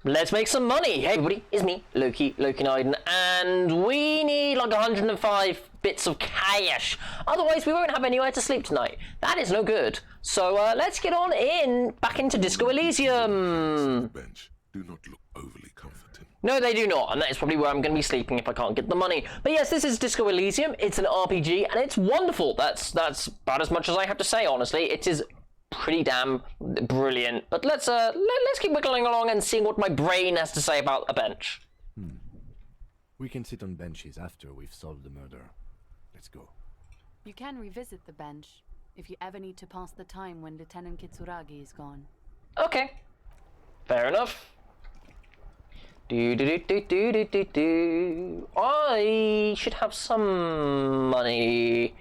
Let's make some money. Hey everybody, it's me, Loki Naiden, and we need like 105 bits of cash. Otherwise we won't have anywhere to sleep tonight. That is no good. So let's get on back into Disco Elysium. Bench do not look overly comforting. No, they do not, and that is probably where I'm going to be sleeping if I can't get the money. But yes, this is Disco Elysium. It's an RPG, and it's wonderful. That's about as much as I have to say, honestly. It is pretty damn brilliant. But let's keep wiggling along and seeing what my brain has to say about a bench. We can sit on benches after we've solved the murder. Let's go. You can revisit the bench if you ever need to pass the time when Lieutenant Kitsuragi is gone. Okay, fair enough. I should have some money.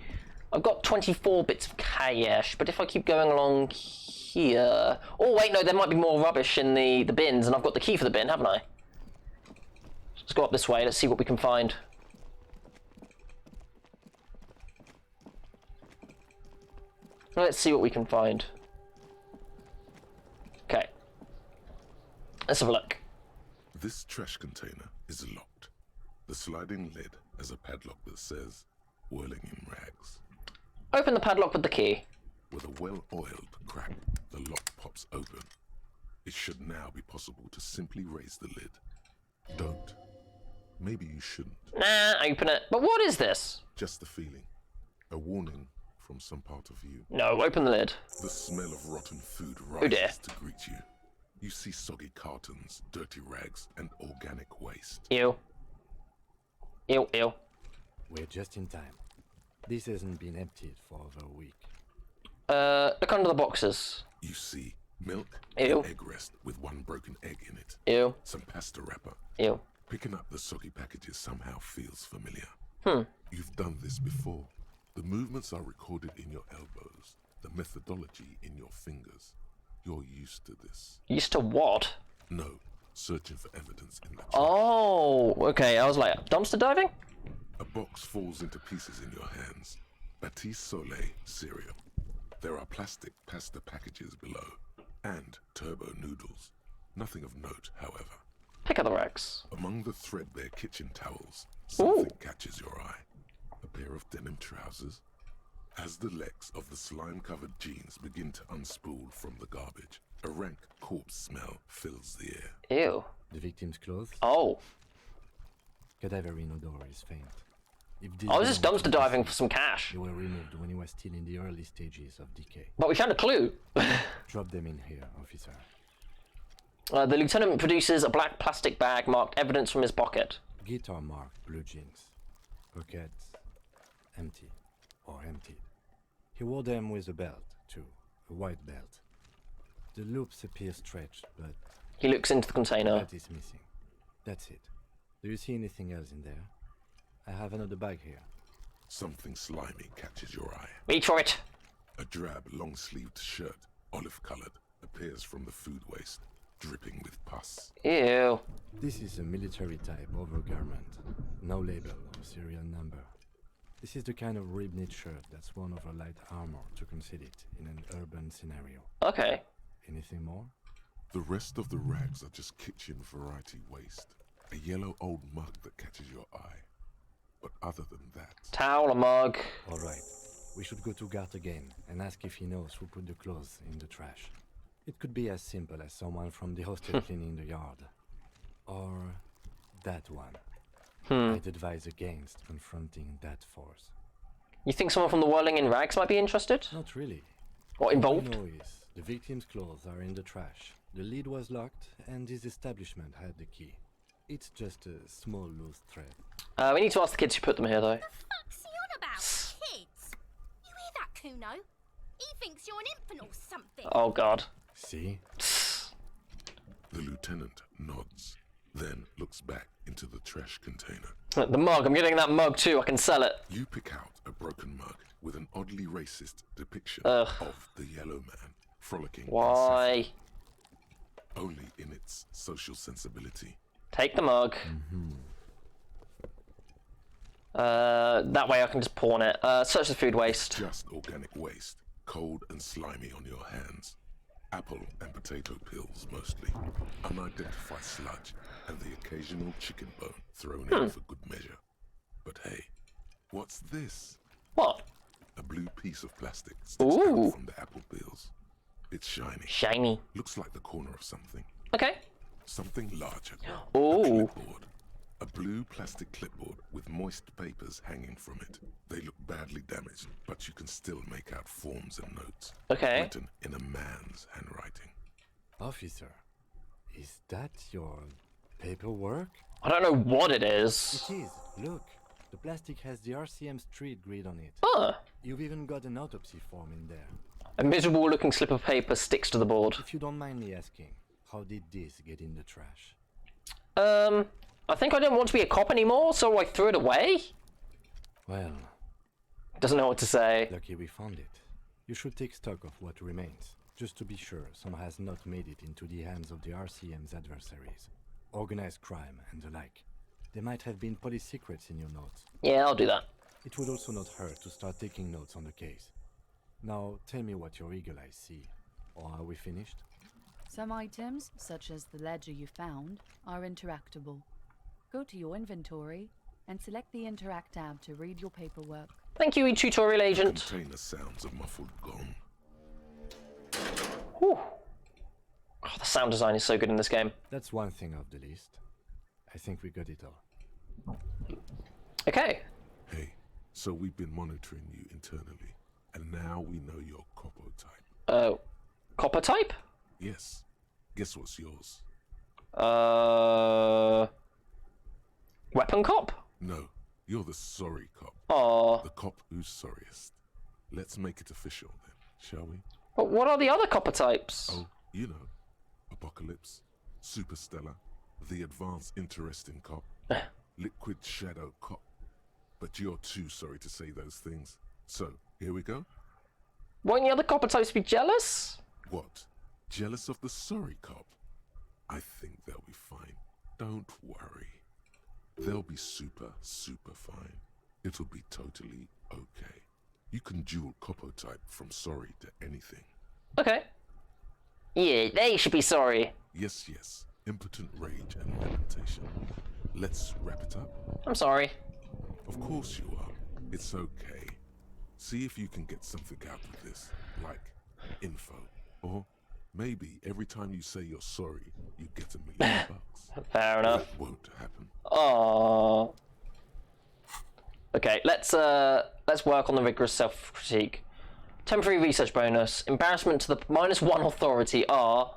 I've got 24 bits of cash, but if I keep going along here... Oh wait, no, there might be more rubbish in the bins, and I've got the key for the bin, haven't I? Let's go up this way, let's see what we can find. Let's see what we can find. Okay. Let's have a look. This trash container is locked. The sliding lid has a padlock that says, "Whirling in rags." Open the padlock with the key. With a well-oiled crack, the lock pops open. It should now be possible to simply raise the lid. Don't. Maybe you shouldn't. Nah, open it. But what is this? Just the feeling. A warning from some part of you. No, open the lid. The smell of rotten food Oh dear. rises to greet you. You see soggy cartons, dirty rags, and organic waste. Ew. Ew, ew. We're just in time. This hasn't been emptied for over a week. Look under the boxes. You see milk Ew. and egg rest with one broken egg in it. Ew. Some pasta wrapper. Ew. Picking up the soggy packages somehow feels familiar. You've done this before. The movements are recorded in your elbows, the methodology in your fingers. You're used to this. Used to what? No, searching for evidence in the trash. Oh, okay. I was like, dumpster diving? A box falls into pieces in your hands. Batiste Soleil cereal. There are plastic pasta packages below, and turbo noodles. Nothing of note, however. Pick up the rags. Among the threadbare kitchen towels, something catches your eye. A pair of denim trousers. As the legs of the slime-covered jeans begin to unspool from the garbage, a rank corpse smell fills the air. Ew. The victim's clothes? Oh. Cadaverine odor is faint. If this I was just belongs dumpster to diving Jesse, for some cash. They were removed when he was still in the early stages of decay. But we found a clue. Drop them in here, officer. The lieutenant produces a black plastic bag marked evidence from his pocket. Guitar marked blue jeans. Pockets empty or emptied. He wore them with a belt, too. A white belt. The loops appear stretched, but He looks into the container. that is missing. That's it. Do you see anything else in there? I have another bag here. Something slimy catches your eye. Reach for it. A drab, long-sleeved shirt, olive-colored, appears from the food waste, dripping with pus. Ew. This is a military-type overgarment. No label or serial number. This is the kind of rib-knit shirt that's worn over light armor to conceal it in an urban scenario. Okay. Anything more? The rest of the rags are just kitchen variety waste. A yellow old mug that catches your eye. But other than that... Towel, a mug. All right. We should go to Gart again and ask if he knows who put the clothes in the trash. It could be as simple as someone from the hostel cleaning the yard. Or that one. I'd advise against confronting that force. You think someone from the Whirling in Rags might be interested? Not really. Or All involved? I know is the victim's clothes are in the trash. The lid was locked and his establishment had the key. It's just a small loose thread. We need to ask the kids who put them here, though. The fuck's he on about? Kids? You hear that, Kuno? He thinks you're an infant or something. Oh, God. See? The lieutenant nods, then looks back into the trash container. The mug. I'm getting that mug, too. I can sell it. You pick out a broken mug with an oddly racist depiction Ugh. of the yellow man frolicking in Why? Saffron, only in its social sensibility. Take the mug. That way I can just pawn it. Search the food waste. Just organic waste, cold and slimy on your hands. Apple and potato pills, mostly. Unidentified sludge, and the occasional chicken bone thrown in for good measure. But hey, what's this? What? A blue piece of plastic sticks out Ooh. from the apple peels. It's shiny. Shiny. Looks like the corner of something. Okay. Something larger. Ooh. A clipboard. A blue plastic clipboard with moist papers hanging from it. They look badly damaged, but you can still make out forms and notes. Okay. Written in a man's handwriting. Officer, is that your paperwork? I don't know what it is. It is. Look, the plastic has the RCM street grid on it. Oh. You've even got an autopsy form in there. A miserable looking slip of paper sticks to the board. If you don't mind me asking, how did this get in the trash? I think I didn't want to be a cop anymore, so I threw it away? Well, Doesn't know what to say. lucky we found it. You should take stock of what remains, just to be sure some has not made it into the hands of the RCM's adversaries. Organized crime and the like. There might have been police secrets in your notes. Yeah, I'll do that. It would also not hurt to start taking notes on the case. Now, tell me what your eagle eyes see. Or are we finished? Some items, such as the ledger you found, are interactable. Go to your inventory and select the Interact tab to read your paperwork. Thank you, tutorial agent. Container sounds a muffled gong. Whew. Oh, the sound design is so good in this game. That's one thing off the list. I think we got it all. Okay. Hey, so we've been monitoring you internally, and now we know your Copo type. Copper type? Yes. Guess what's yours? Weapon cop? No, you're the sorry cop. Aw. The cop who's sorriest. Let's make it official then, shall we? But what are the other copper types? Oh, you know. Apocalypse, Superstellar, the Advanced Interesting Cop, Liquid Shadow Cop. But you're too sorry to say those things. So, here we go. Won't the other copper types be jealous? What? Jealous of the sorry cop? I think they'll be fine. Don't worry. They'll be super fine. It'll be totally okay. You can dual Copo type from sorry to anything. Okay. Yeah, they should be sorry. Yes. Impotent rage and lamentation. Let's wrap it up. I'm sorry. Of course you are. It's okay. See if you can get something out of this, like info. Or maybe every time you say you're sorry, you get $1 million. Fair enough. That won't happen. Aww. Okay, let's work on the rigorous self-critique. Temporary research bonus. Embarrassment to the -1 authority are...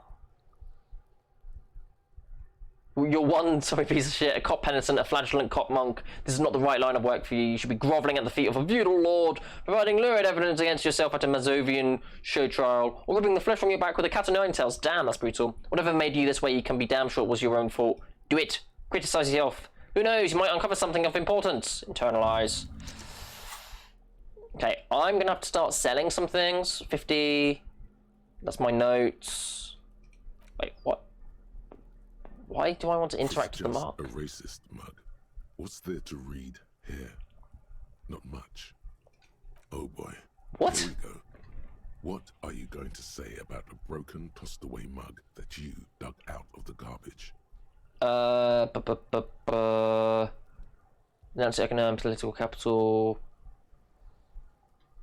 You're one sorry piece of shit, a cop penitent, a flagellant cop monk. This is not the right line of work for you. You should be grovelling at the feet of a feudal lord, providing lurid evidence against yourself at a Mazovian show trial, or ripping the flesh from your back with a cat o' nine tails. Damn, that's brutal. Whatever made you this way, you can be damn sure it was your own fault. Do it. Criticize yourself. Who knows, you might uncover something of importance. Internalize. Okay, I'm gonna have to start selling some things. 50. That's my notes. Wait, what? Why do I want to interact with the It's mark? just a racist mug. What's there to read here? Not much. Oh boy. What? Here we go. What are you going to say about a broken, tossed-away mug that you dug out of the garbage? Denounce economic, political capital.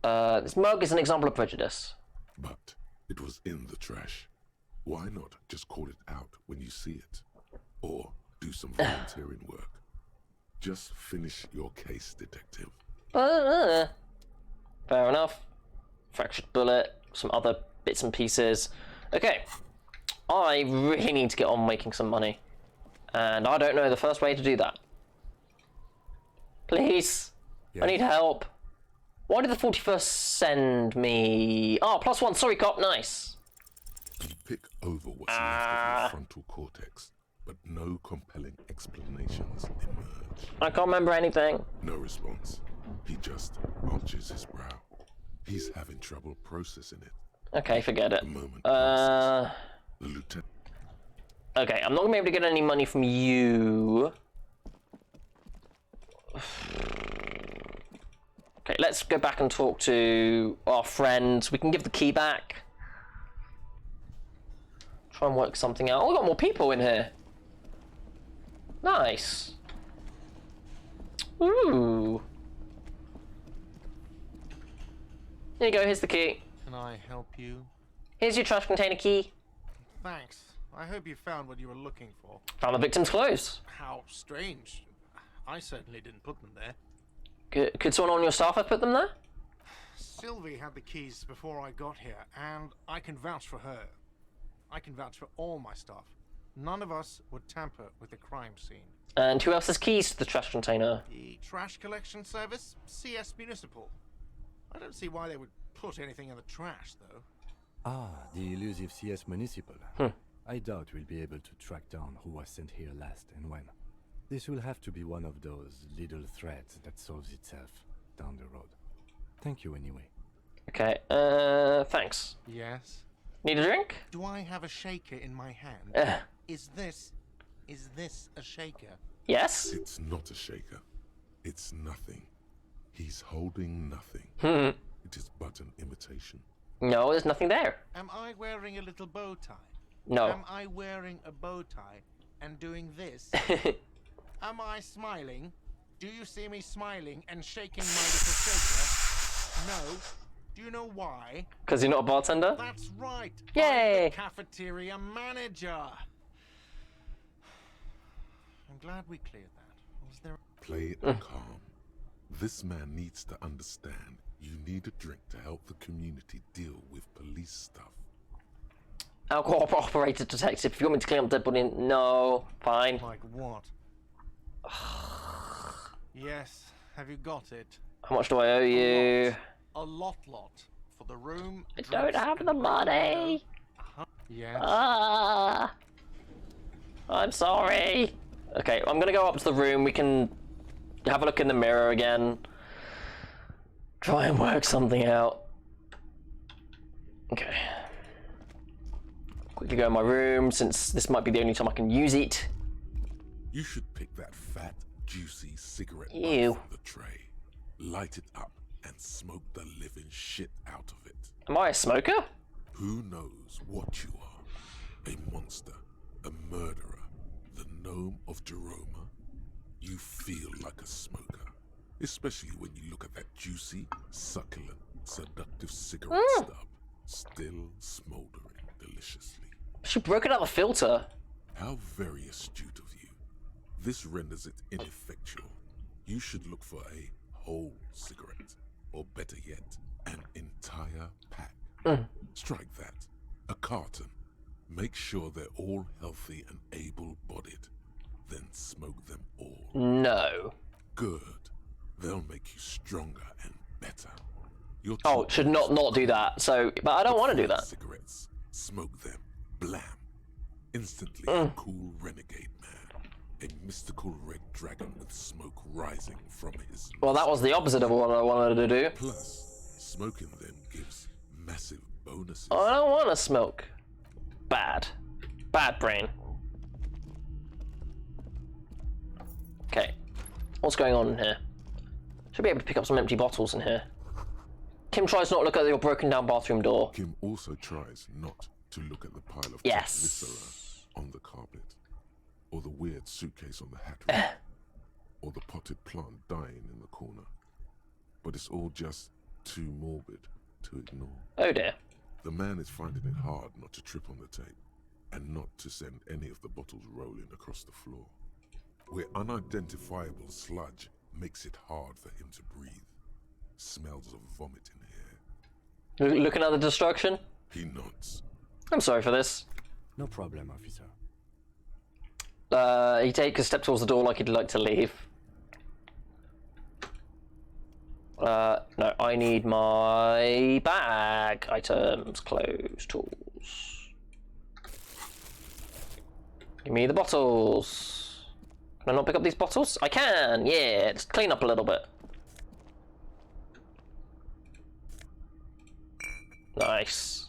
This mug is an example of prejudice. But it was in the trash. Why not just call it out when you see it? Or do some volunteering work. Just finish your case, detective. Fair enough. Fractured bullet, some other bits and pieces. Okay, I really need to get on making some money. And I don't know the first way to do that. Please, Yes. I need help. Why did the 41st send me... Oh, +1, sorry cop, nice. You pick over what's left of your frontal cortex, but no compelling explanations emerge. I can't remember anything. No response. He just arches his brow. He's having trouble processing it. Okay, forget it. The moment passes. The lieutenant. Okay, I'm not gonna be able to get any money from you. Okay, let's go back and talk to our friend. We can give the key back. Try and work something out. Oh, we got more people in here. Nice. Ooh. Here you go, here's the key. Can I help you? Here's your trash container key. Thanks. I hope you found what you were looking for. Found the victim's clothes. How strange. I certainly didn't put them there. Could someone on your staff have put them there? Sylvie had the keys before I got here, and I can vouch for her. I can vouch for all my staff. None of us would tamper with the crime scene. And who else has keys to the trash container? The trash collection service? CS Municipal. I don't see why they would put anything in the trash, though. Ah, the elusive CS Municipal. I doubt we'll be able to track down who was sent here last and when. This will have to be one of those little threads that solves itself down the road. Thank you anyway. Okay, thanks. Yes? Need a drink? Do I have a shaker in my hand? Is this a shaker? Yes? It's not a shaker. It's nothing. He's holding nothing. It is but an imitation. No, there's nothing there. Am I wearing a little bow tie? No. Am I wearing a bow tie and doing this? Am I smiling? Do you see me smiling and shaking my little shaker? No. Do you know why? Because you're not a bartender? That's right. Yay! I'm the cafeteria manager. I'm glad we cleared that. Was there? Play it calm. This man needs to understand you need a drink to help the community deal with police stuff. Alcohol operator detective. If you want me to clean up dead body, no. Fine. Like what? Yes. Have you got it? How much do I owe you? A lot for the room. I don't have the money. Yes. I'm sorry. Okay, I'm gonna go up to the room. We can have a look in the mirror again. Try and work something out. Okay. Quickly go in my room, since this might be the only time I can use it. You should pick that fat, juicy cigarette butt Ew. from the tray, light it up, and smoke the living shit out of it. Am I a smoker? Who knows what you are? A monster, a murderer, the gnome of Jeroma. You feel like a smoker, especially when you look at that juicy, succulent, seductive cigarette stub, still smoldering deliciously. She broke it out of the filter. How very astute of you. This renders it ineffectual. You should look for a whole cigarette, or better yet, an entire pack. Strike that. A carton. Make sure they're all healthy and able-bodied. Then smoke them all. No. Good. They'll make you stronger and better. You're Oh, too should not do that. So, but I don't want to do that. Cigarettes. Smoke them. Blam. Instantly a cool renegade man. A mystical red dragon with smoke rising from his... Well, that was the opposite of what I wanted to do. Plus, smoking them gives massive bonuses. I don't want to smoke. Bad. Bad brain. Okay. What's going on in here? Should be able to pick up some empty bottles in here. Kim tries not to look at your broken down bathroom door. Kim also tries not to look at the pile of Yes. viscera on the carpet, or the weird suitcase on the hat rack, or the potted plant dying in the corner. But it's all just too morbid to ignore. Oh dear. The man is finding it hard not to trip on the tape, and not to send any of the bottles rolling across the floor, where unidentifiable sludge makes it hard for him to breathe. Smells of vomit in here. Looking at the destruction? He nods. I'm sorry for this. No problem, officer. He takes a step towards the door like he'd like to leave. No, I need my bag. Items, clothes, tools. Give me the bottles. Can I not pick up these bottles? I can, yeah. Let's clean up a little bit. Nice.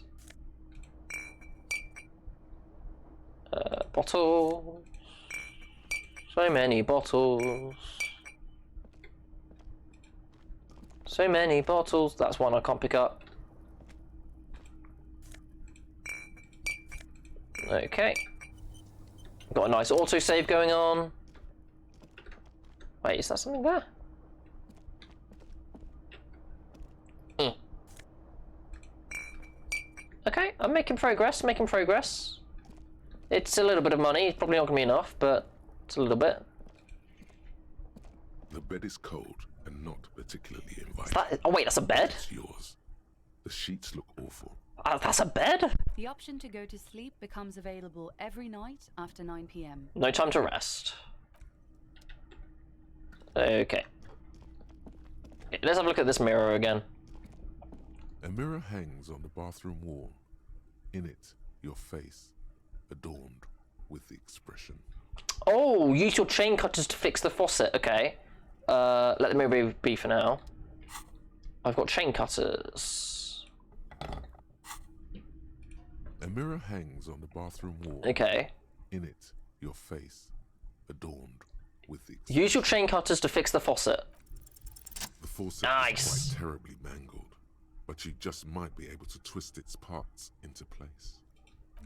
Bottles. So many bottles. So many bottles. That's one I can't pick up. Okay. Got a nice autosave going on. Wait, is that something there? Okay, I'm making progress, It's a little bit of money, it's probably not going to be enough, but it's a little bit. The bed is cold and not particularly inviting. Oh wait, that's a bed? It's yours. The sheets look awful. That's a bed? The option to go to sleep becomes available every night after 9 p.m. No time to rest. Okay. Let's have a look at this mirror again. A mirror hangs on the bathroom wall. In it, your face, adorned with the expression. Oh, use your chain cutters to fix the faucet. Okay. Let the mirror be for now. I've got chain cutters. A mirror hangs on the bathroom wall. Okay. In it, your face, adorned with the expression. Use your chain cutters to fix the faucet. The faucet Nice. is quite terribly mangled, but you just might be able to twist its parts into place.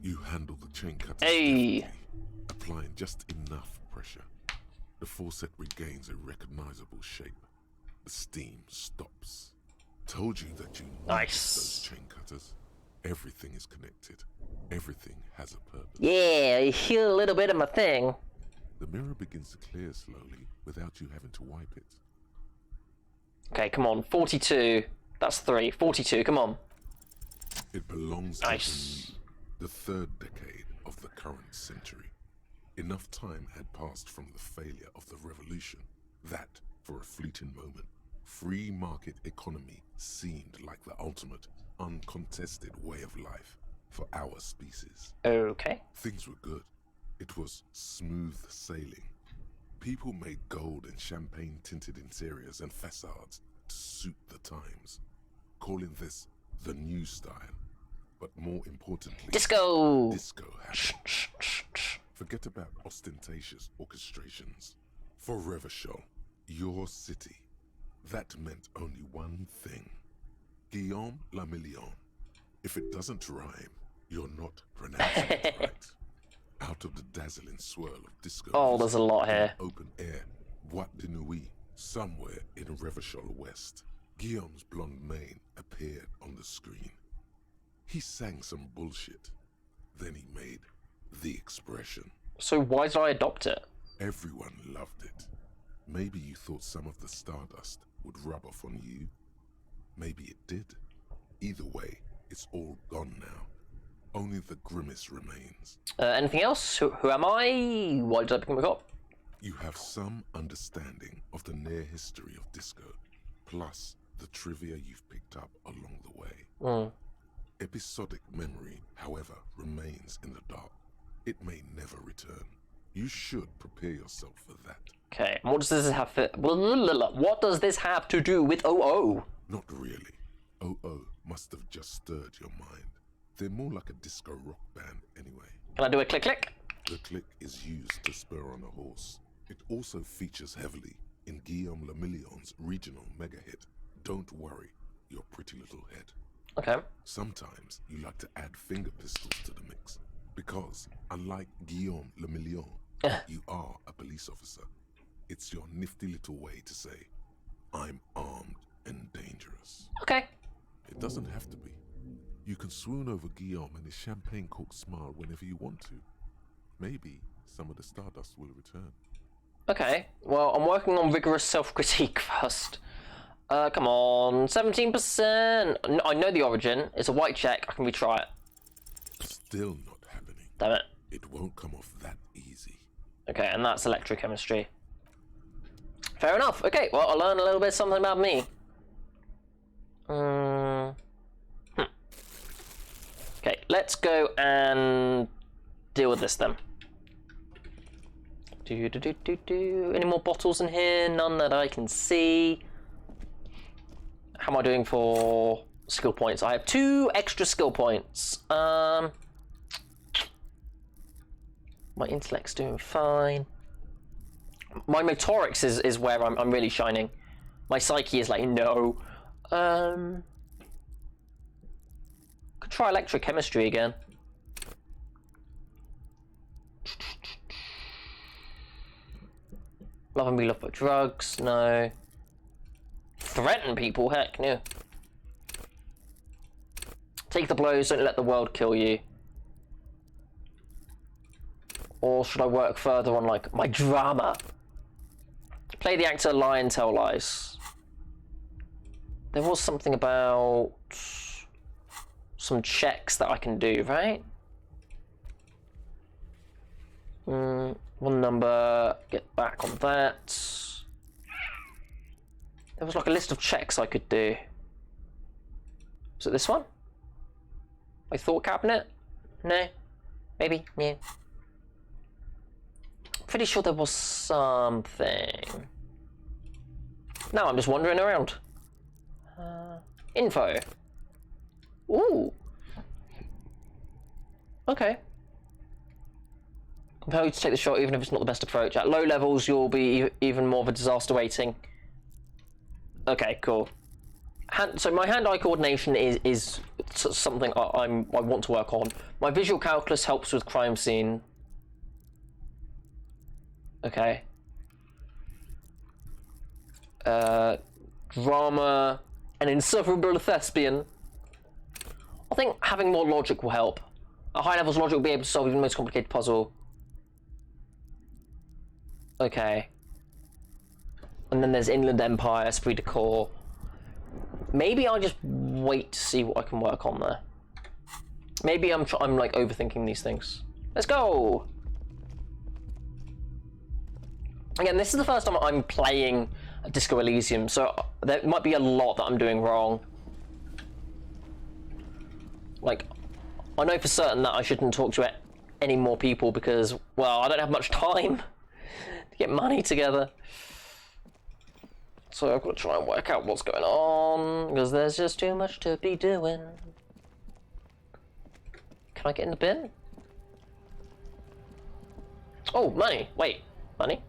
You handle the chain cutters Hey. deftly, applying just enough pressure. The faucet regains a recognizable shape. The steam stops. Told you that you need Nice. those chain cutters. Everything is connected. Everything has a purpose. Yeah, you heal a little bit of my thing. The mirror begins to clear slowly without you having to wipe it. Okay, come on. 42. That's 3. 42, come on. It belongs Nice. to the third decade of the current century. Enough time had passed from the failure of the revolution that, for a fleeting moment, free market economy seemed like the ultimate, uncontested way of life for our species. Okay. Things were good. It was smooth sailing. People made gold and champagne-tinted interiors and facades to suit the times, calling this the new style. But more importantly, Disco! disco happened. Forget about ostentatious orchestrations. For Revachol, your city, that meant only one thing. Guillaume le Million. If it doesn't rhyme, you're not pronouncing it right. Out of the dazzling swirl of disco. Oh, there's a lot here. Open air, Boîte de Nuit, somewhere in Revachol West, Guillaume's blonde mane appeared on the screen. He sang some bullshit. Then he made the expression. So why did I adopt it? Everyone loved it. Maybe you thought some of the stardust would rub off on you. Maybe it did. Either way, it's all gone now. Only the grimace remains. Anything else? Who am I? Why did I become a cop? You have some understanding of the near history of disco, plus the trivia you've picked up along the way. Episodic memory, however, remains in the dark. It may never return. You should prepare yourself for that. Okay, and what does this have for... What does this have to do with OO? Not really. OO must have just stirred your mind. They're more like a disco rock band anyway. Can I do a click click? The click is used to spur on a horse. It also features heavily in Guillaume le Million's regional mega hit, Don't Worry, Your Pretty Little Head. Okay. Sometimes you like to add finger pistols to the mix, because unlike Guillaume le Million, you are a police officer. It's your nifty little way to say, I'm armed and dangerous. Okay. It doesn't have to be. You can swoon over Guillaume and his champagne-corked smile whenever you want to. Maybe some of the stardust will return. Okay. Well, I'm working on rigorous self-critique first. Come on. 17%. I know the origin. It's a white check. I can retry it. Still not happening. Damn it. It won't come off that easy. Okay, and that's electrochemistry. Fair enough. Okay, well, I'll learn a little bit something about me. Okay, let's go and deal with this then. Any more bottles in here? None that I can see. How am I doing for skill points? I have 2 extra skill points. My intellect's doing fine. My motorics is where I'm really shining. My psyche is like, no. Could try electrochemistry again. Love and be loved by drugs, no. Threaten people, heck, no. Take the blows, don't let the world kill you. Or should I work further on, like, my drama? Play the actor, lie and tell lies. There was something about some checks that I can do, right? One number, get back on that. There was like a list of checks I could do. Was it this one? My thought cabinet? No? Maybe? Yeah. Pretty sure there was something. Now I'm just wandering around. Info. Ooh. Okay. Compel you to take the shot even if it's not the best approach. At low levels, you'll be even more of a disaster waiting. Okay, cool. So my hand-eye coordination is something I want to work on. My visual calculus helps with crime scene. Okay. Drama, an insufferable thespian. I think having more logic will help. At high levels, logic will be able to solve even the most complicated puzzle. Okay. And then there's Inland Empire, Esprit de Corps. Maybe I'll just wait to see what I can work on there. Maybe I'm like overthinking these things. Let's go! Again, this is the first time I'm playing Disco Elysium, so there might be a lot that I'm doing wrong. Like, I know for certain that I shouldn't talk to any more people because, well, I don't have much time to get money together. So I've got to try and work out what's going on, because there's just too much to be doing. Can I get in the bin? Oh, money. Wait, money?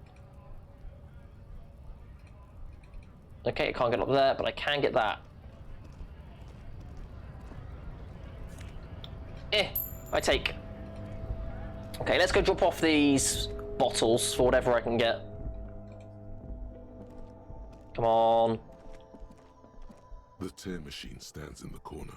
Okay, I can't get up there, but I can get that. I take. Okay, let's go drop off these bottles for whatever I can get. Come on. The tear machine stands in the corner.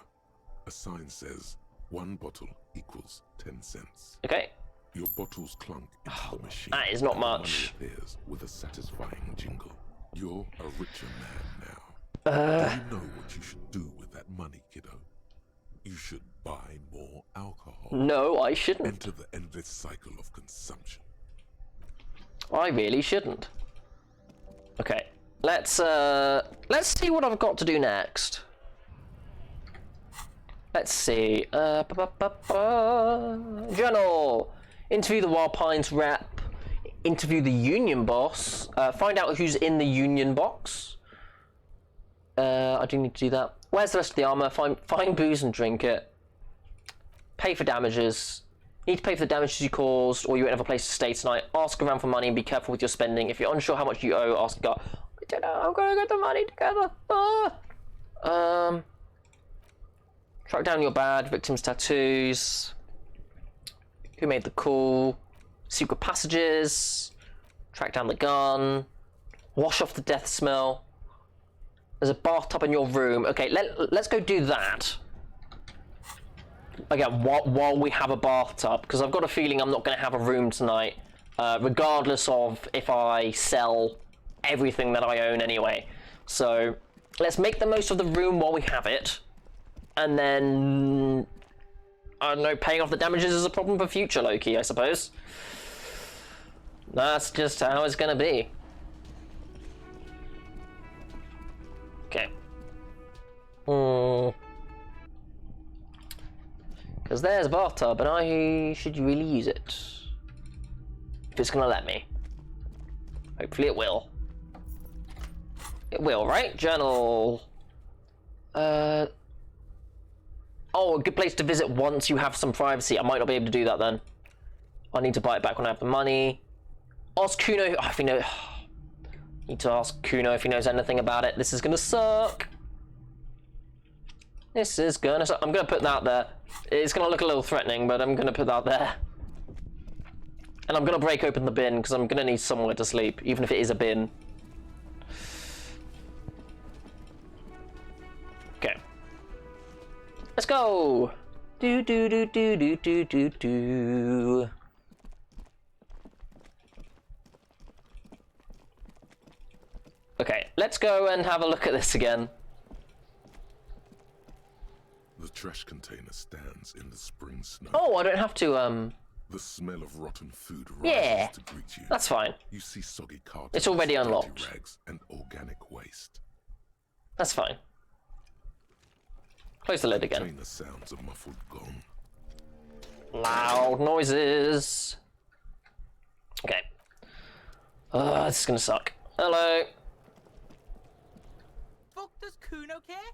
A sign says, 1 bottle equals 10 cents. Okay. Your bottles clunk into the machine. That is not and much. Money appears with a satisfying jingle. You're a richer man now. Do you know what you should do with that money, kiddo? You should buy more alcohol. No, I shouldn't. Enter the endless cycle of consumption. I really shouldn't. Okay. Let's see what I've got to do next. Let's see. Journal. Interview the Wild Pines rep. Interview the Union boss. Find out who's in the Union box. I do need to do that. Where's the rest of the armor? Find booze and drink it. Pay for damages. Need to pay for the damages you caused, or you won't have a place to stay tonight. Ask around for money and be careful with your spending. If you're unsure how much you owe, ask God. I don't know. I'm gonna get the money together. Track down your bad victims' tattoos. Who made the call? Secret passages. Track down the gun. Wash off the death smell. There's a bathtub in your room. Okay, let's go do that. Again, while we have a bathtub, because I've got a feeling I'm not going to have a room tonight, regardless of if I sell everything that I own anyway. So let's make the most of the room while we have it, and then I don't know, paying off the damages is a problem for future Loki, I suppose. That's just how it's going to be. Okay. Because there's a bathtub, and I should really use it. If it's gonna let me. Hopefully it will. It will, right? Journal. Oh, a good place to visit once you have some privacy. I might not be able to do that then. I need to buy it back when I have the money. Ask Kuno if he knows. Need to ask Kuno if he knows anything about it. This is gonna suck. This is gonna suck. I'm gonna put that there. It's gonna look a little threatening, but I'm gonna put that there. And I'm gonna break open the bin, because I'm gonna need somewhere to sleep, even if it is a bin. Okay. Let's go! Do do do do do do do do. Okay, let's go and have a look at this again. The trash container stands in the spring snow. Oh, I don't have to, The smell of rotten food rises Yeah, to greet you. that's fine. You see soggy cartons, It's already dirty unlocked. rags, and organic waste. That's fine. Close the lid again. Container sounds a muffled gong. Loud noises. Okay. This is gonna suck. Hello. Fuck does Kuno care?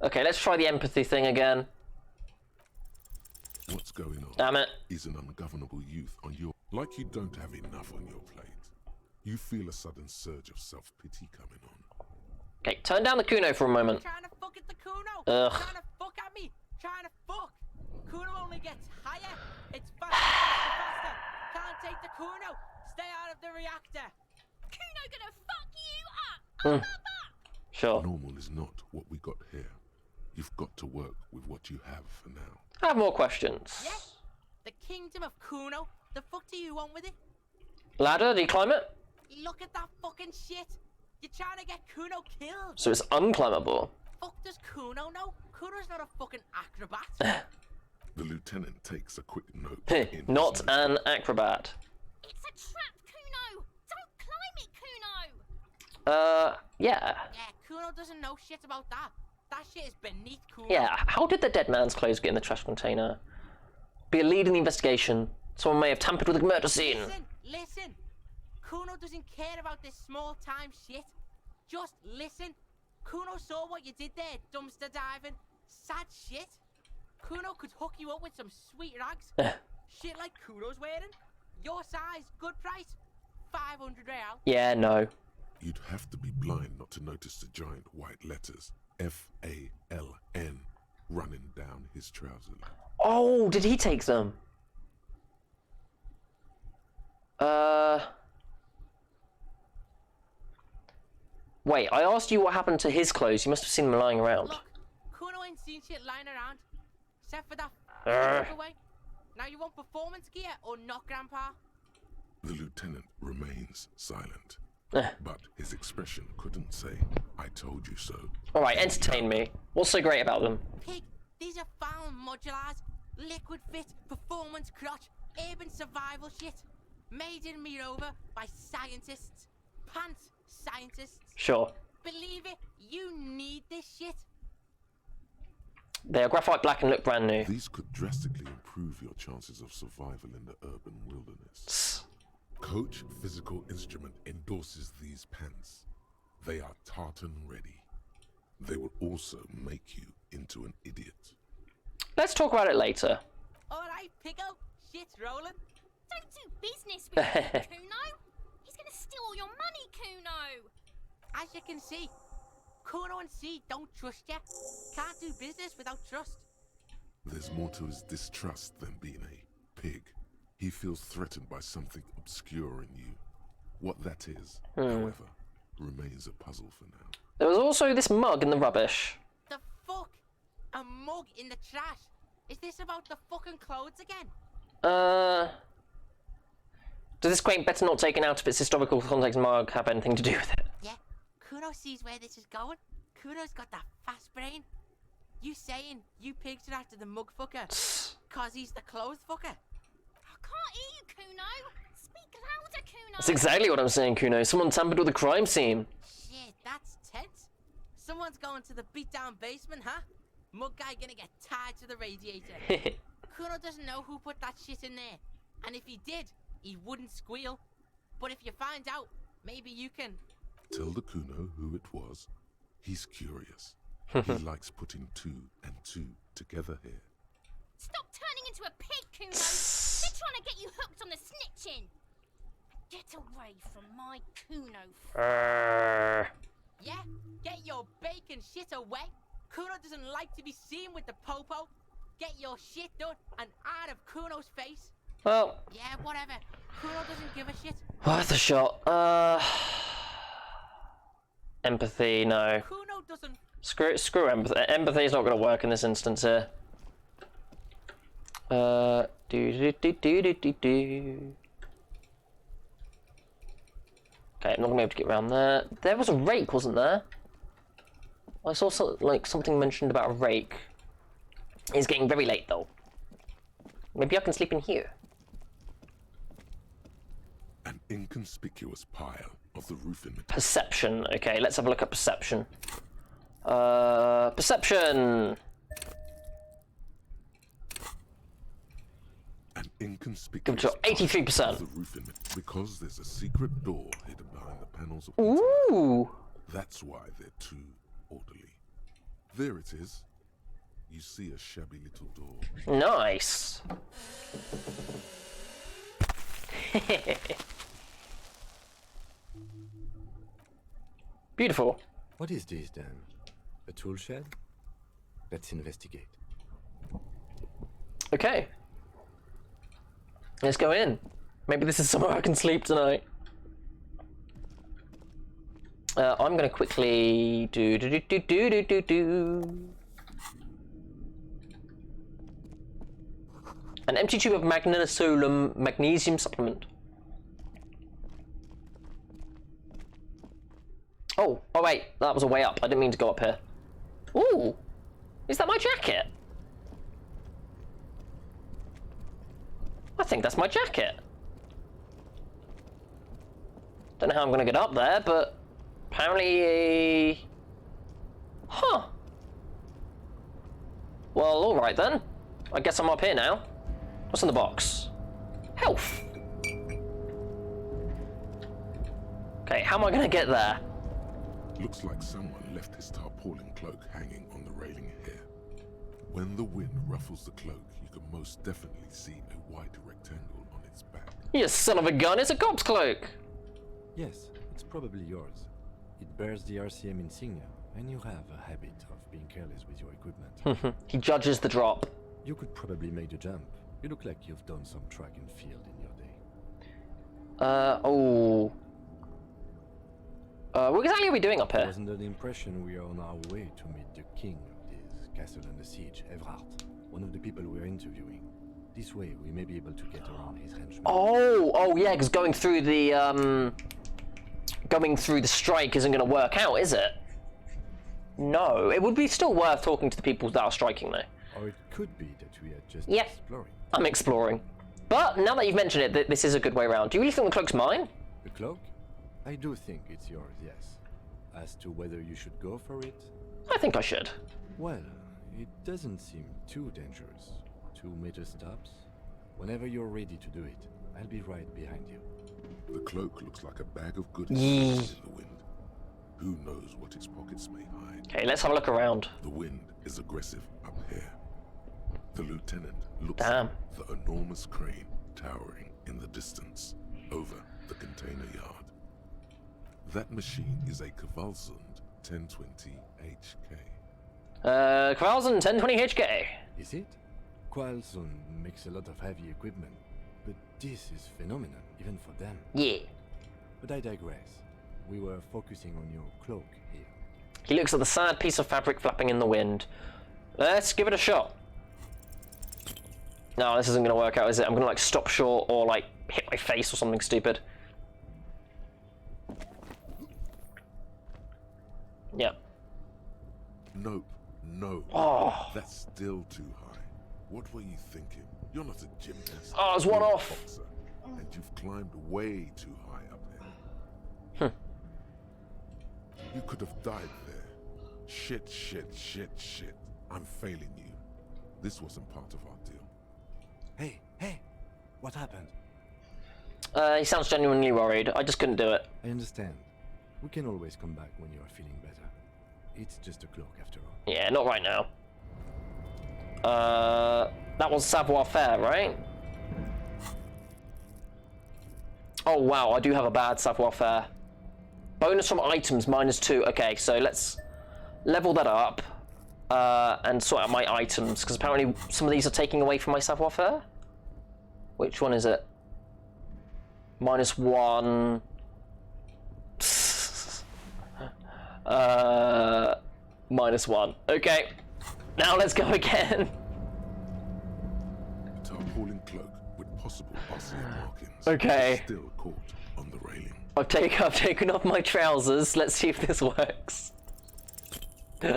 Okay, let's try the empathy thing again. What's going on? Damn it. Is an ungovernable youth on your... Like you don't have enough on your plate. You feel a sudden surge of self-pity coming on. Okay, turn down the Kuno for a moment. Trying to fuck at the Kuno. Ugh. Trying to fuck at me. Trying to fuck. Kuno only gets higher. It's faster, faster, faster. Can't take the Kuno. Stay out of the reactor. Kuno gonna fuck you up! Sure. Normal is not what we got here. You've got to work with what you have for now. I have more questions. Yeah? The kingdom of Kuno? The fuck do you want with it? Ladder, do you climb it? Look at that fucking shit. You're trying to get Kuno killed. So it's unclimbable. Fuck does Kuno know? Kuno's not a fucking acrobat. The lieutenant takes a quick note. in Not his an acrobat. It's a trap, Kuno! Don't climb it, Kuno! Yeah. Yeah, Kuno doesn't know shit about that. That shit is beneath Kuno. Yeah, how did the dead man's clothes get in the trash container? Be a lead in the investigation. Someone may have tampered with the murder scene. Listen. Kuno doesn't care about this small-time shit. Just listen. Kuno saw what you did there, dumpster diving. Sad shit. Kuno could hook you up with some sweet rags. Shit like Kuno's wearing. Your size, good price. 500 real. Yeah, no. You'd have to be blind not to notice the giant white letters F-A-L-N running down his trouser leg. Oh, did he take them? Wait, I asked you what happened to his clothes. You must have seen them lying around. Look, Kuno ain't seen shit lying around. Except for that giveaway. Now you want performance gear or not, Grandpa? The lieutenant remains silent. Eh. But his expression couldn't say, I told you so. Alright, entertain me. What's so great about them? Pig, these are found modulars. Liquid fit, performance crotch, urban survival shit. Made in Mirova by scientists. Pants scientists. Sure. Believe it, you need this shit. They are graphite black and look brand new. These could drastically improve your chances of survival in the urban wilderness. Coach Physical Instrument endorses these pants. They are tartan ready. They will also make you into an idiot. Let's talk about it later. Alright, Pickle, shit's rolling. Don't do business with him, Kuno! He's gonna steal all your money, Kuno! As you can see, Kuno and C don't trust you. Can't do business without trust. There's more to his distrust than being a pig. He feels threatened by something obscure in you. What that is, however, remains a puzzle for now. There was also this mug in the rubbish. The fuck? A mug in the trash? Is this about the fucking clothes again? Does this quaint better not taken out of its historical context mug have anything to do with it? Yeah, Kuno sees where this is going. Kuno's got that fast brain. You saying you pigs are after the mug fucker? Cause he's the clothes fucker? I can't hear you, Kuno! Speak louder, Kuno! That's exactly what I'm saying, Kuno. Someone tampered with the crime scene. Shit, that's tense. Someone's going to the beat-down basement, huh? Mug guy gonna get tied to the radiator. Kuno doesn't know who put that shit in there. And if he did, he wouldn't squeal. But if you find out, maybe you can... Tell the Kuno who it was. He's curious. He likes putting 2 and 2 together here. Stop turning into a pig, Kuno! They're trying to get you hooked on the snitching! Get away from my Kuno. Yeah, get your bacon shit away. Kuno doesn't like to be seen with the popo. get your shit done and out of Kuno's face. Well, Yeah, whatever. Kuno doesn't give a shit. worth a shot. Empathy, no. Kuno doesn't. Screw empathy. Empathy is not going to work in this instance here. Do do do do do do do. Okay, I'm not gonna be able to get around there. There was a rake, wasn't there? I saw something mentioned about a rake. It's getting very late though. Maybe I can sleep in here. An inconspicuous pile of the roofing material. Perception. Okay, let's have a look at perception. Perception. An inconspicuous Give it to pile 83%. of the roofing because there's a secret door hidden behind the panels of Ooh. That's why they're too orderly. There it is. You see a shabby little door. Nice. Beautiful. What is this then? A tool shed? Let's investigate. Okay. Let's go in. Maybe this is somewhere I can sleep tonight. I'm gonna quickly do. An empty tube of magnesium supplement. Oh wait, that was a way up. I didn't mean to go up here. Ooh, is that my jacket? I think that's my jacket. Don't know how I'm gonna get up there, but apparently... Huh. Well, alright then. I guess I'm up here now. What's in the box? Health. Okay, how am I gonna get there? Looks like someone left his tarpaulin cloak hanging on the railing here. When the wind ruffles the cloak, you can most definitely see a white rectangle on its back. You son of a gun, it's a cop's cloak! Yes, it's probably yours. It bears the RCM insignia, and you have a habit of being careless with your equipment. He judges the drop. You could probably make the jump. You look like you've done some track and field in your day. What exactly are we doing up I here? was under the impression we are on our way to meet the king of this castle under siege, Evrard, one of the people we're interviewing. This way, we may be able to get around his henchmen. Oh yeah, because going through the strike isn't going to work out, is it? No, it would be still worth talking to the people that are striking though. Or it could be that we are just Yep. exploring. I'm exploring. But now that you've mentioned it, this is a good way around. Do you really think the cloak's mine? The cloak? I do think it's yours, yes. As to whether you should go for it, I think I should. well, it doesn't seem too dangerous. 2 meter stops. Whenever you're ready to do it, I'll be right behind you. The cloak looks like a bag of goodies Yee. in the wind. Who knows what its pockets may hide? Okay, let's have a look around. The wind is aggressive up here. The lieutenant looks Damn. at the enormous crane towering in the distance over the container yard. That machine is a Kvalsund 1020 HK. Kvalsund 1020 HK. Is it? Kvalsund makes a lot of heavy equipment, but this is phenomenal, even for them. Yeah. But I digress. We were focusing on your cloak here. He looks at the sad piece of fabric flapping in the wind. Let's give it a shot. No, this isn't going to work out, is it? I'm going to like stop short or like hit my face or something stupid. Yeah. Nope, no. Oh. That's still too high. What were you thinking? You're not a gymnast. Oh, it's one You're a off. boxer, and you've climbed way too high up here. You could have died there. Shit. I'm failing you. This wasn't part of our deal. Hey, what happened? He sounds genuinely worried. I just couldn't do it. I understand. We can always come back when you are feeling better. It's just a cloak after all. Yeah, not right now. That was savoir-faire, right? Oh wow, I do have a bad savoir-faire. Bonus from items, -2. Okay, so let's level that up. and sort out my items, because apparently some of these are taking away from my savoir-faire. Which one is it? -1. -1. Okay. Now let's go again. Tarpaulin cloak with possible ossian markings. Okay. Still caught on the railing. I've taken off my trousers. Let's see if this works.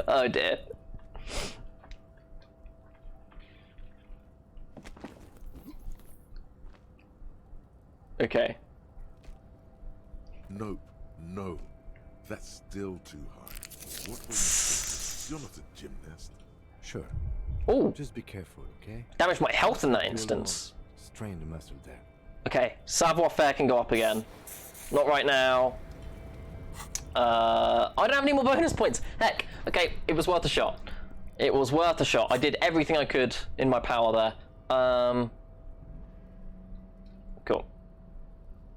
Oh dear. Okay. Nope. No. That's still too high. What were you thinking? You're not a gymnast. Sure. Oh, Just be careful, okay? damaged my health in that Feel instance. more. Strain the muscle there. Okay, savoir-faire can go up again. Not right now. I don't have any more bonus points. Heck, okay, it was worth a shot. It was worth a shot. I did everything I could in my power there. Cool.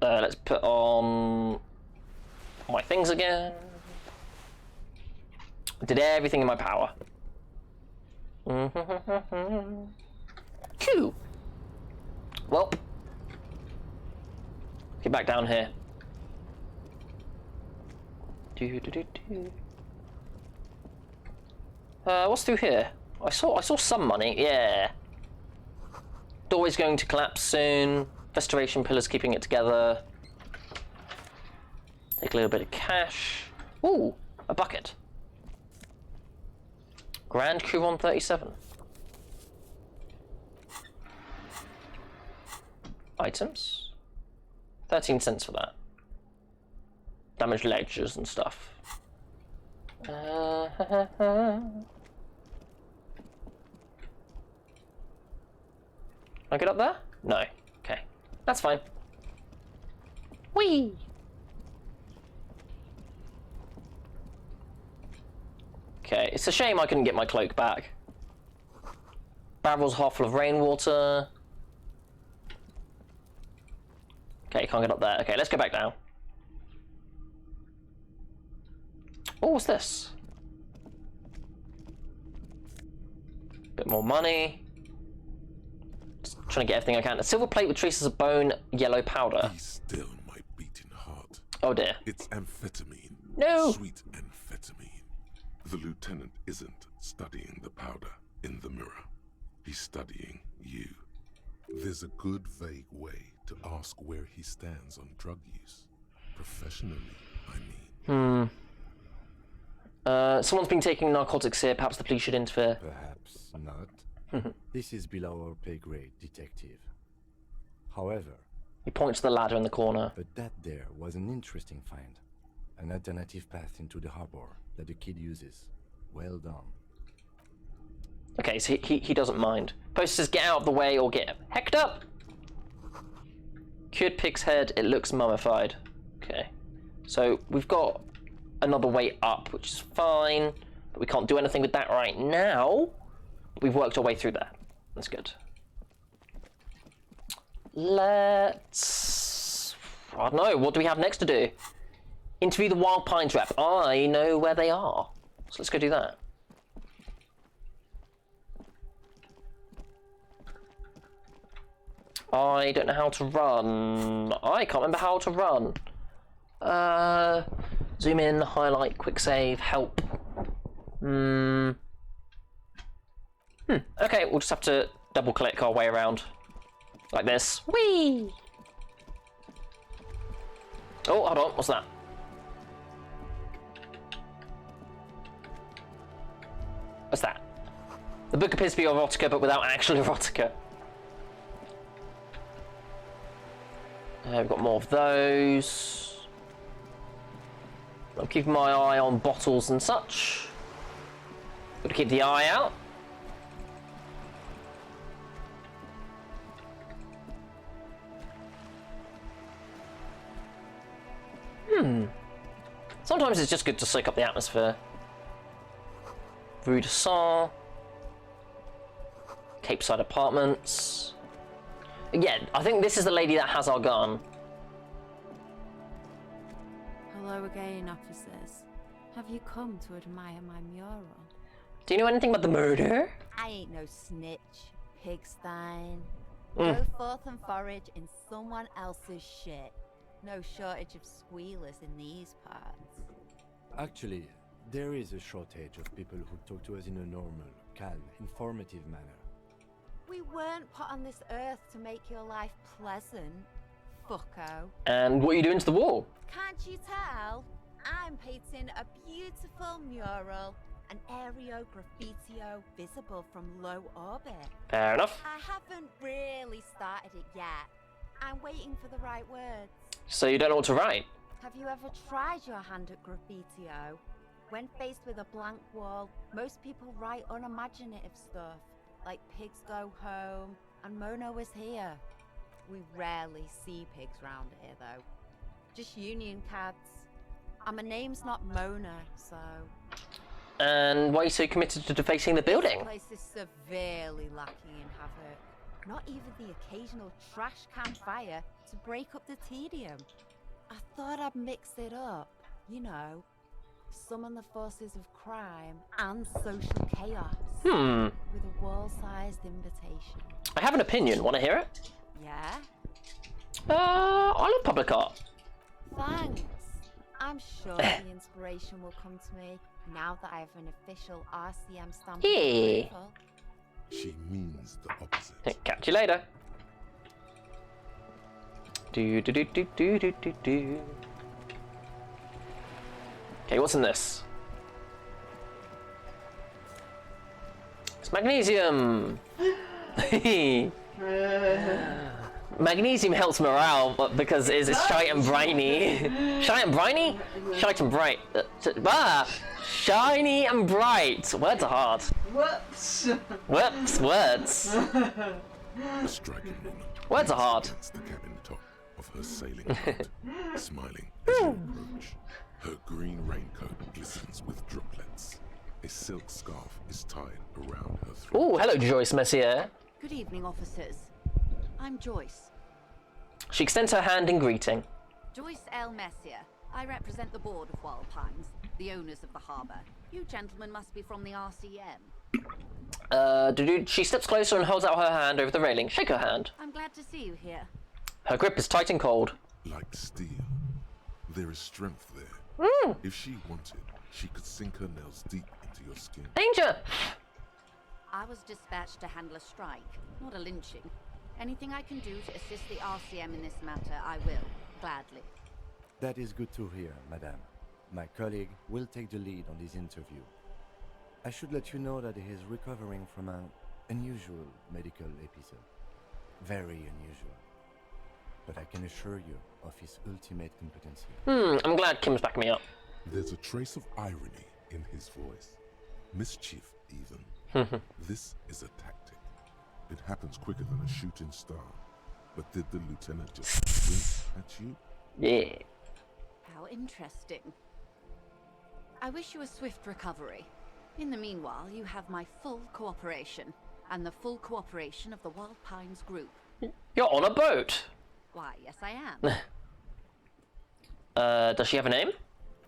Let's put on my things again. I did everything in my power. Cool. Well, get back down here. What's through here? I saw some money. Yeah. Doorway's going to collapse soon. Restoration pillars keeping it together. Take a little bit of cash. Ooh, a bucket. Grand Crew 137. Items. 13 cents for that. Damaged ledgers and stuff. Can I get up there? No. Okay. That's fine. Whee! Okay, it's a shame I couldn't get my cloak back. Barrels half full of rainwater. Okay, can't get up there. Okay, let's go back down. Oh, what's this? Bit more money. Just trying to get everything I can. A silver plate with traces of bone, yellow powder. Be still, my beating heart. Oh dear. It's amphetamine. No! Sweet amphetamine. The lieutenant isn't studying the powder in the mirror. He's studying you. There's a good vague way to ask where he stands on drug use. Professionally, I mean. Someone's been taking narcotics here. Perhaps the police should interfere. Perhaps not. This is below our pay grade, detective. However, He points to the ladder in the corner. but that there was an interesting find. An alternative path into the harbor that the kid uses. Well done. Okay, so he doesn't mind. Post says, get out of the way or get hecked up. Cured pig's head. It looks mummified. Okay. So we've got another way up, which is fine. But we can't do anything with that right now. We've worked our way through that. That's good. Let's... I don't know. What do we have next to do? Interview the Wild Pines rep. I know where they are. So let's go do that. I don't know how to run. I can't remember how to run. Zoom in, highlight, quick save, help. Okay, we'll just have to double click our way around. Like this. Whee! Oh, hold on, what's that? What's that? The book appears to be erotica, but without actual erotica. We've got more of those. I'm keeping my eye on bottles and such. Got to keep the eye out. Sometimes it's just good to soak up the atmosphere. Rue de Sang. Cape Side Apartments. Yeah, I think this is the lady that has our gun. Hello again, officers. Have you come to admire my mural? Do you know anything about the murder? I ain't no snitch, pigstein. Go forth and forage in someone else's shit. No shortage of squealers in these parts. Actually, there is a shortage of people who talk to us in a normal, calm, informative manner. We weren't put on this earth to make your life pleasant, fucko. And what are you doing to the wall? Can't you tell? I'm painting a beautiful mural, an aereo graffitio visible from low orbit. Fair enough. I haven't really started it yet. I'm waiting for the right words. So you don't know what to write? Have you ever tried your hand at graffitio? When faced with a blank wall, most people write unimaginative stuff, like pigs go home and Mona was here. We rarely see pigs round here though. Just union cabs. And my name's not Mona, so... And why are you so committed to defacing the building? This place is severely lacking in havoc. Not even the occasional trash can fire to break up the tedium. I thought I'd mix it up, you know. Summon the forces of crime and social chaos. With a wall-sized invitation. I have an opinion. Want to hear it? Yeah? I love public art. Thanks. I'm sure the inspiration will come to me now that I have an official RCM stamp. Yeah. She means the opposite. Catch you later. Do do do do do do do do. Okay, what's in this? It's magnesium. Magnesium helps morale, but because it's shite and briny. Shite and briny? Shite and bright. Shiny and bright. Words are hard. Whoops. Whoops, words. A striking woman. Words are hard. Against the cabin top of her sailing boat, smiling as you approach. Her green raincoat glistens with droplets. A silk scarf is tied around her throat. Oh, hello, Joyce Messier. Good evening, officers. I'm Joyce. She extends her hand in greeting. Joyce L. Messier. I represent the board of Wild Pines, the owners of the harbour. You gentlemen must be from the RCM. She steps closer and holds out her hand over the railing. Shake her hand. I'm glad to see you here. Her grip is tight and cold. Like steel, there is strength there. If she wanted, she could sink her nails deep into your skin. Danger! I was dispatched to handle a strike, not a lynching. Anything I can do to assist the RCM in this matter, I will, gladly. That is good to hear, madame. My colleague will take the lead on this interview. I should let you know that he is recovering from an unusual medical episode. Very unusual. But I can assure you of his ultimate competency. I'm glad Kim's backing me up. There's a trace of irony in his voice. Mischief, even. This is a tactic. It happens quicker than a shooting star. But did the lieutenant just wink at you? Yeah. How interesting. I wish you a swift recovery. In the meanwhile, you have my full cooperation, and the full cooperation of the Wild Pines group. You're on a boat. Why, yes I am. Does she have a name?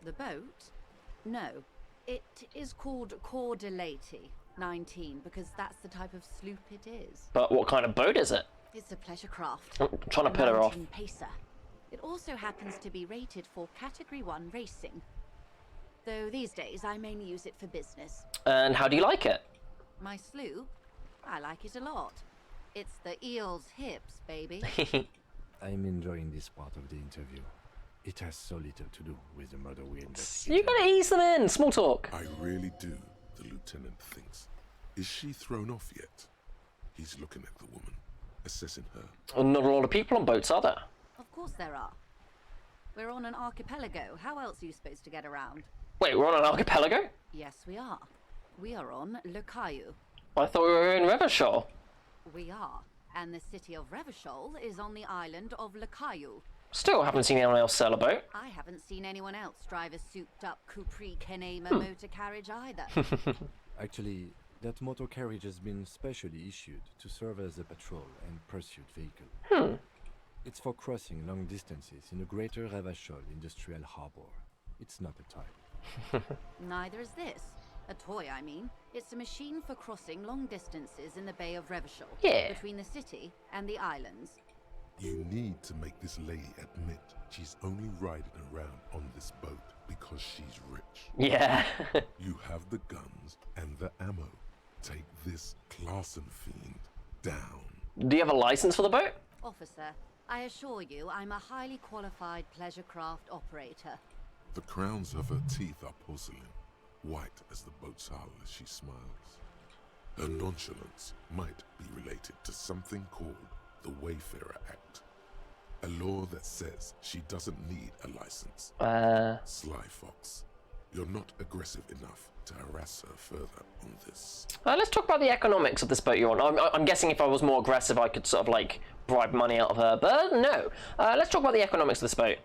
The boat? No. It is called Cordelati 19, because that's the type of sloop it is. But what kind of boat is it? It's a pleasure craft. I'm trying to put her off. 19 pacer. It also happens to be rated for Category 1 racing. Though these days I mainly use it for business. And how do you like it? My sloop? I like it a lot. It's the eel's hips, baby. I'm enjoying this part of the interview. It has so little to do with the murder we You investigated. gotta ease them in. Small talk. I really do, the lieutenant thinks. Is she thrown off yet? He's looking at the woman, assessing her. Well, not a lot of people on boats, are there? Of course there are. We're on an archipelago. How else are you supposed to get around? Wait, we're on an archipelago? Yes, we are. We are on Le Caillou. I thought we were in Revachol. We are. And the city of Revachol is on the island of Le Caillou. Still haven't seen anyone else sail a boat. I haven't seen anyone else drive a souped-up Capri Canema motor carriage either. Actually, that motor carriage has been specially issued to serve as a patrol and pursuit vehicle. It's for crossing long distances in the greater Revachol industrial harbor. It's not a toy. Neither is this. A toy, I mean. It's a machine for crossing long distances in the Bay of Revachol. Yeah. Between the city and the islands. You need to make this lady admit she's only riding around on this boat because she's rich. Yeah. You have the guns and the ammo. Take this Clarson fiend down. Do you have a license for the boat? Officer, I assure you I'm a highly qualified pleasure craft operator. The crowns of her teeth are porcelain, white as the boat's hull as she smiles. Her nonchalance might be related to something called the Wayfarer Act, a law that says she doesn't need a license. Sly Fox, you're not aggressive enough to harass her further on this. Let's talk about the economics of this boat you're on. I'm guessing if I was more aggressive, I could sort of like bribe money out of her, but no. Let's talk about the economics of this boat.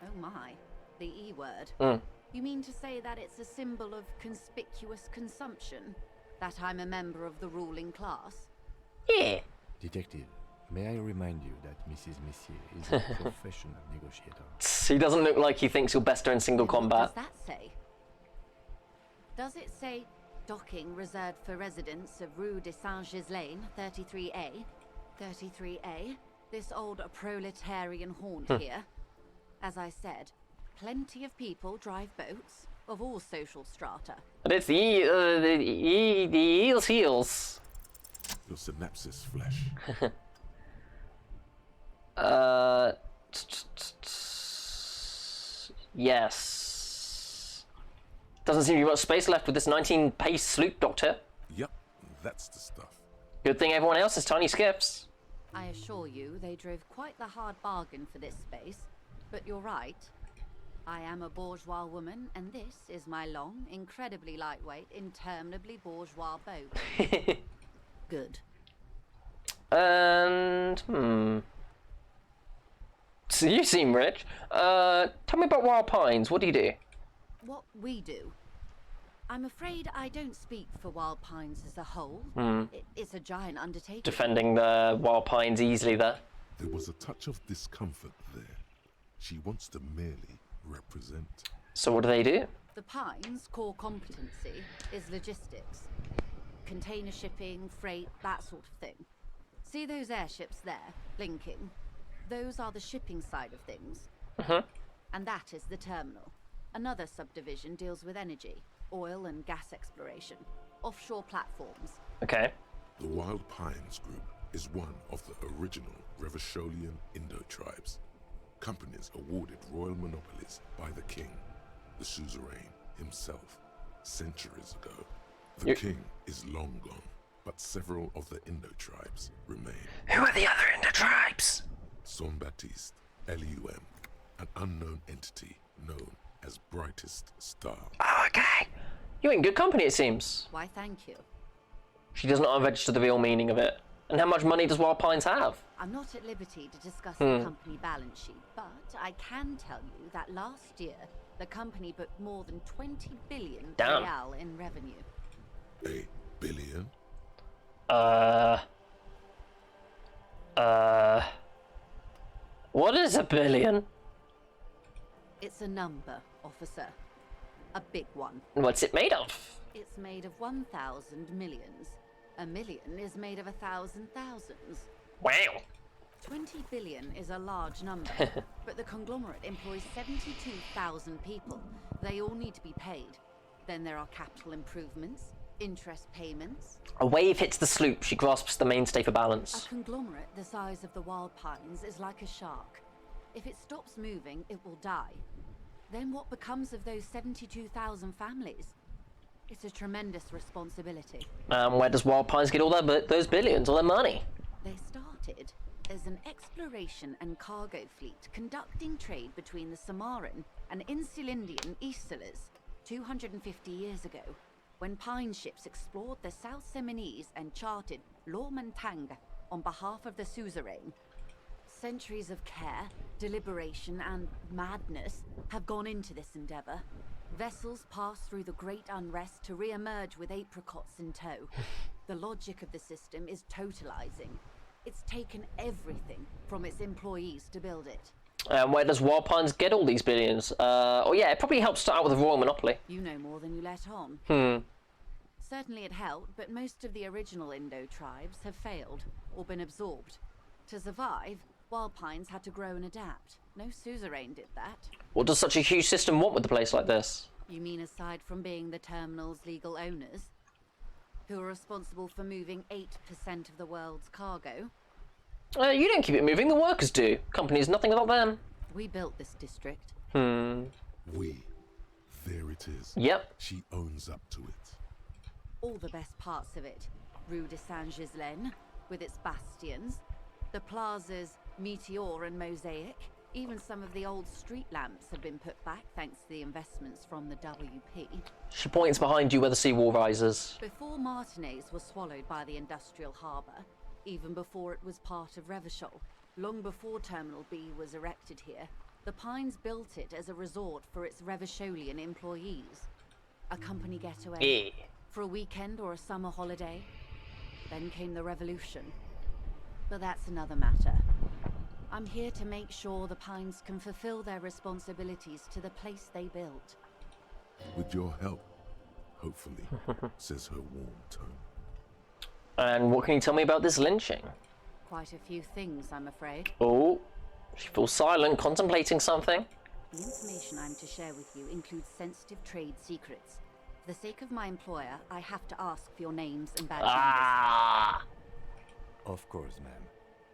Oh my, the E word. You mean to say that it's a symbol of conspicuous consumption? That I'm a member of the ruling class? Yeah. Detective, may I remind you that Mrs. Messier is a professional negotiator. He doesn't look like he thinks you're best in single What combat. does that say? Does it say docking reserved for residents of Rue de Saint-Ghislain, 33A? 33A? This old proletarian haunt here. As I said, plenty of people drive boats of all social strata. But it's the eel's heels. Your synapses flesh. Yes. Doesn't seem you've got space left with this 19-pace sloop, Doctor. Yep, that's the stuff. Good thing everyone else is tiny skiffs. I assure you, they drove quite the hard bargain for this space. But you're right. I am a bourgeois woman, and this is my long, incredibly lightweight, interminably bourgeois boat. Good. And, So you seem rich. Tell me about Wild Pines. What do you do? What we do. I'm afraid I don't speak for Wild Pines as a whole. It's a giant undertaking. Defending the Wild Pines easily there. There was a touch of discomfort there. She wants to merely represent. So what do they do? The Pines' core competency is logistics. Container shipping, freight, that sort of thing. See those airships there, blinking? Those are the shipping side of things. And that is the terminal. Another subdivision deals with energy, oil and gas exploration, offshore platforms. Okay. The Wild Pines Group is one of the original Revacholian Indo-tribes. Companies awarded royal monopolies by the king, the suzerain himself, centuries ago. The king is long gone, but several of the Indo-tribes remain. Who are the other Indo-tribes? Son Baptiste, Lum, an unknown entity known as Brightest Star. Oh, okay. You're in good company, it seems. Why, thank you. She does not register the real meaning of it. And how much money does Wild Pines have? I'm not at liberty to discuss the company balance sheet, but I can tell you that last year, the company booked more than 20 billion Damn. real in revenue. $1 billion? What is $1 billion? It's a number, officer. A big one. What's it made of? It's made of 1,000 millions. A million is made of 1,000 thousands. Wow. 20 billion is a large number, but the conglomerate employs 72,000 people. They all need to be paid. Then there are capital improvements, interest payments. A wave hits the sloop. She grasps the mainstay for A balance. conglomerate the size of the Wild Pines is like a shark. If it stops moving, it will die. Then what becomes of those 72,000 families? It's a tremendous responsibility. Where does Wild Pines get all those billions, all their money? They started as an exploration and cargo fleet conducting trade between the Samaran and Insulindian Easterlers 250 years ago, when pine ships explored the South Seminese and charted Lomantang on behalf of the suzerain. Centuries of care, deliberation, and madness have gone into this endeavor. Vessels pass through the great unrest to re-emerge with apricots in tow. The logic of the system is totalizing. It's taken everything from its employees to build it. Where does Wild Pines get all these billions? Oh yeah, it probably helps start out with a royal monopoly. You know more than you let on. Certainly it helped, but most of the original Indo tribes have failed or been absorbed. To survive, wild pines had to grow and adapt. No suzerain did that. What does such a huge system want with a place like this? You mean aside from being the terminal's legal owners? Who are responsible for moving 8% of the world's cargo? You don't keep it moving, the workers do. Company's nothing without them. We built this district. We. There it is. Yep. She owns up to it. All the best parts of it. Rue de Saint-Ghislain, with its bastions. The plazas Meteor and Mosaic. Even some of the old street lamps have been put back thanks to the investments from the WP. She points behind you where the seawall rises. Before Martinez was swallowed by the industrial harbour, even before it was part of Revachol, long before Terminal B was erected here, the Pines built it as a resort for its Revacholian employees. A company getaway. For a weekend or a summer holiday. Then came the revolution. But that's another matter. I'm here to make sure the Pines can fulfill their responsibilities to the place they built. With your help, hopefully, says her warm tone. And what can you tell me about this lynching? Quite a few things, I'm afraid. Oh, she feels silent, contemplating something. The information I'm to share with you includes sensitive trade secrets. For the sake of my employer, I have to ask for your names and badge numbers. Of course, ma'am.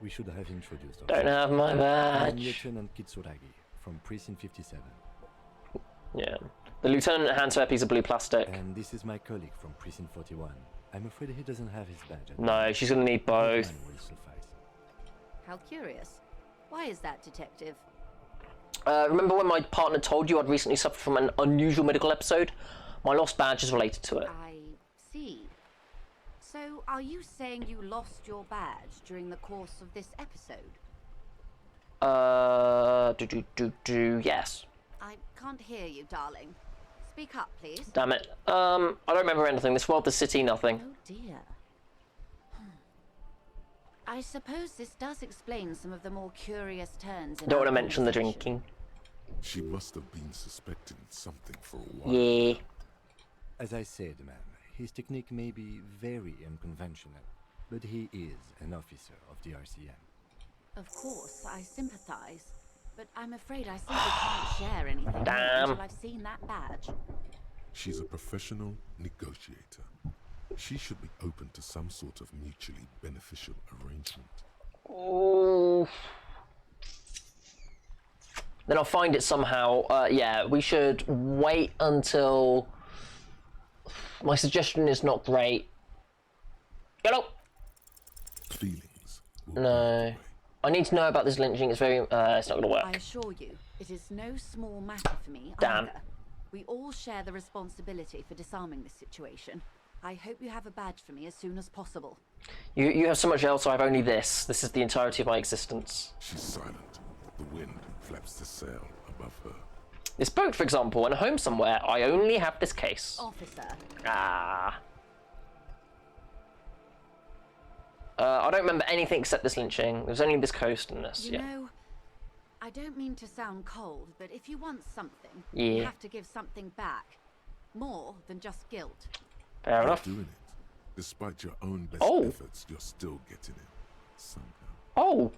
We should have introduced Don't have my I'm badge. Lieutenant Kitsuragi from Precinct 57. Yeah. The lieutenant hands her a piece of blue plastic. And this is my colleague from Precinct 41. I'm afraid he doesn't have his badge. No, she's gonna need both. Mine will suffice. How curious. Why is that, Detective? Remember when my partner told you I'd recently suffered from an unusual medical episode? My lost badge is related to it. I see. So, are you saying you lost your badge during the course of this episode? Yes. I can't hear you, darling. Speak up, please. Damn it. I don't remember anything. This world, the city, nothing. Oh dear. I suppose this does explain some of the more curious turns in Don't our want to mention the conversation. drinking. She must have been suspecting something for a while. Yeah. As I said, ma'am, his technique may be very unconventional, but he is an officer of the RCM. Of course, I sympathize, but I'm afraid I simply can't share anything more Damn. until I've seen that badge. She's a professional negotiator. She should be open to some sort of mutually beneficial arrangement. Oh. Then I'll find it somehow. Yeah, we should wait until... My suggestion is not great. Hello. Feelings will No. break away. I need to know about this lynching. It's very... it's not going to I work. assure you, it is no small matter for me Damn. either. We all share the responsibility for disarming this situation. I hope you have a badge for me as soon as possible. You have so much else, I have only this. This is the entirety of my existence. She's silent. The wind flaps the sail above her. This boat, for example, and home somewhere, I only have this case. Officer, Ah. I don't remember anything except this lynching. There was only this coast and this, you yeah. know, I don't mean to sound cold, but if you want something, Yeah. you have to give something back. More than just guilt. Fair enough. Doing it. Despite your own best Oh. efforts, you're still getting it. Somehow. Oh!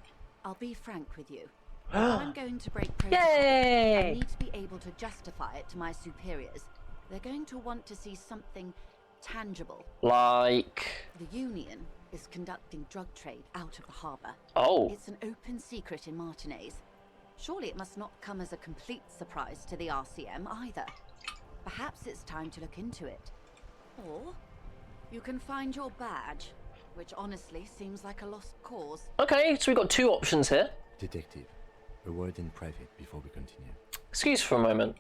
I'll be frank with you. If I'm going to break protocol, I Yay! need to be able to justify it to my superiors. They're going to want to see something tangible. Like... The Union is conducting drug trade out of the harbour. Oh. It's an open secret in Martinez. Surely it must not come as a complete surprise to the RCM either. Perhaps it's time to look into it. Or you can find your badge, which honestly seems like a lost cause. Okay, so we've got two options here. Detective, a word in private before we continue. Excuse for a moment.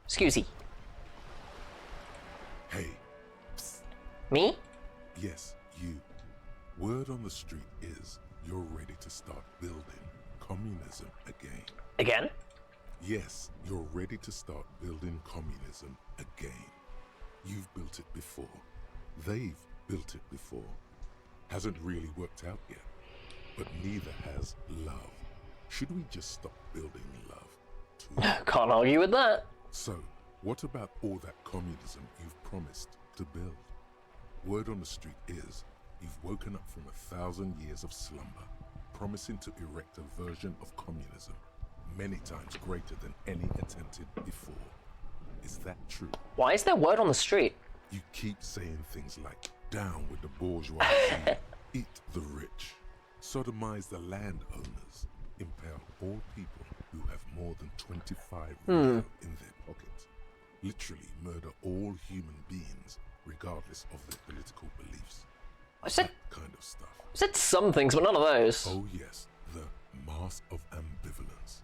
Excusey. Hey, Me? yes, you. Word on the street is you're ready to start building communism again. Again? Yes, you're ready to start building communism again. You've built it before. They've built it before. Hasn't really worked out yet. But neither has love. Should we just stop building love too? Can't argue with that. So, what about all that communism you've promised to build? Word on the street is you've woken up from 1,000 years of slumber, promising to erect a version of communism many times greater than any attempted before. Is that true? Why is there word on the street? You keep saying things like, down with the bourgeoisie, eat the rich, sodomize the landowners, impale all people who have more than 25 real in their pockets, literally murder all human beings regardless of their political beliefs. I said, That kind of stuff. I said some things, but none of those. Oh yes, the mask of ambivalence.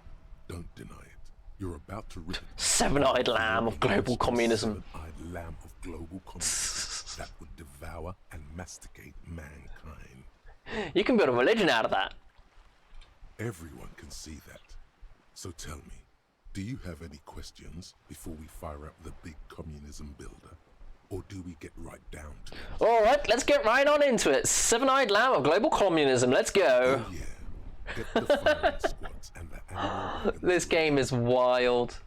Don't deny it. You're about to rip it. Seven-eyed lamb of global communism. Seven-eyed lamb of global communism that would devour and masticate mankind. You can build a religion out of that. Everyone can see that. So tell me, do you have any questions before we fire up the big communism builder? Or do we get right down to it? Alright, let's get right on into it. Seven-eyed lamb of global communism, let's go. Oh yeah. Get the firing squads and the animal. This game is wild.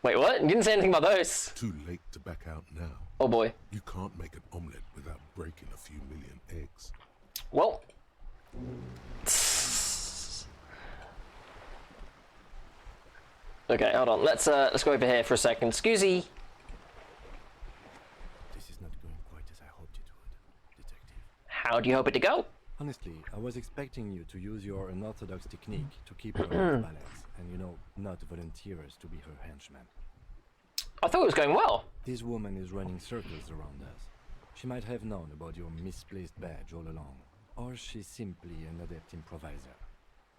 Wait, what? You didn't say anything about those. Too late to back out now. Oh boy. You can't make an omelette without breaking a few million eggs. Well. Okay, hold on. Let's go over here for a second. Excusey. This is not going quite as I hoped it would, Detective. How do you hope it to go? Honestly, I was expecting you to use your unorthodox technique to keep her off balance, and not volunteer us to be her henchmen. I thought it was going well. This woman is running circles around us. She might have known about your misplaced badge all along, or she's simply an adept improviser.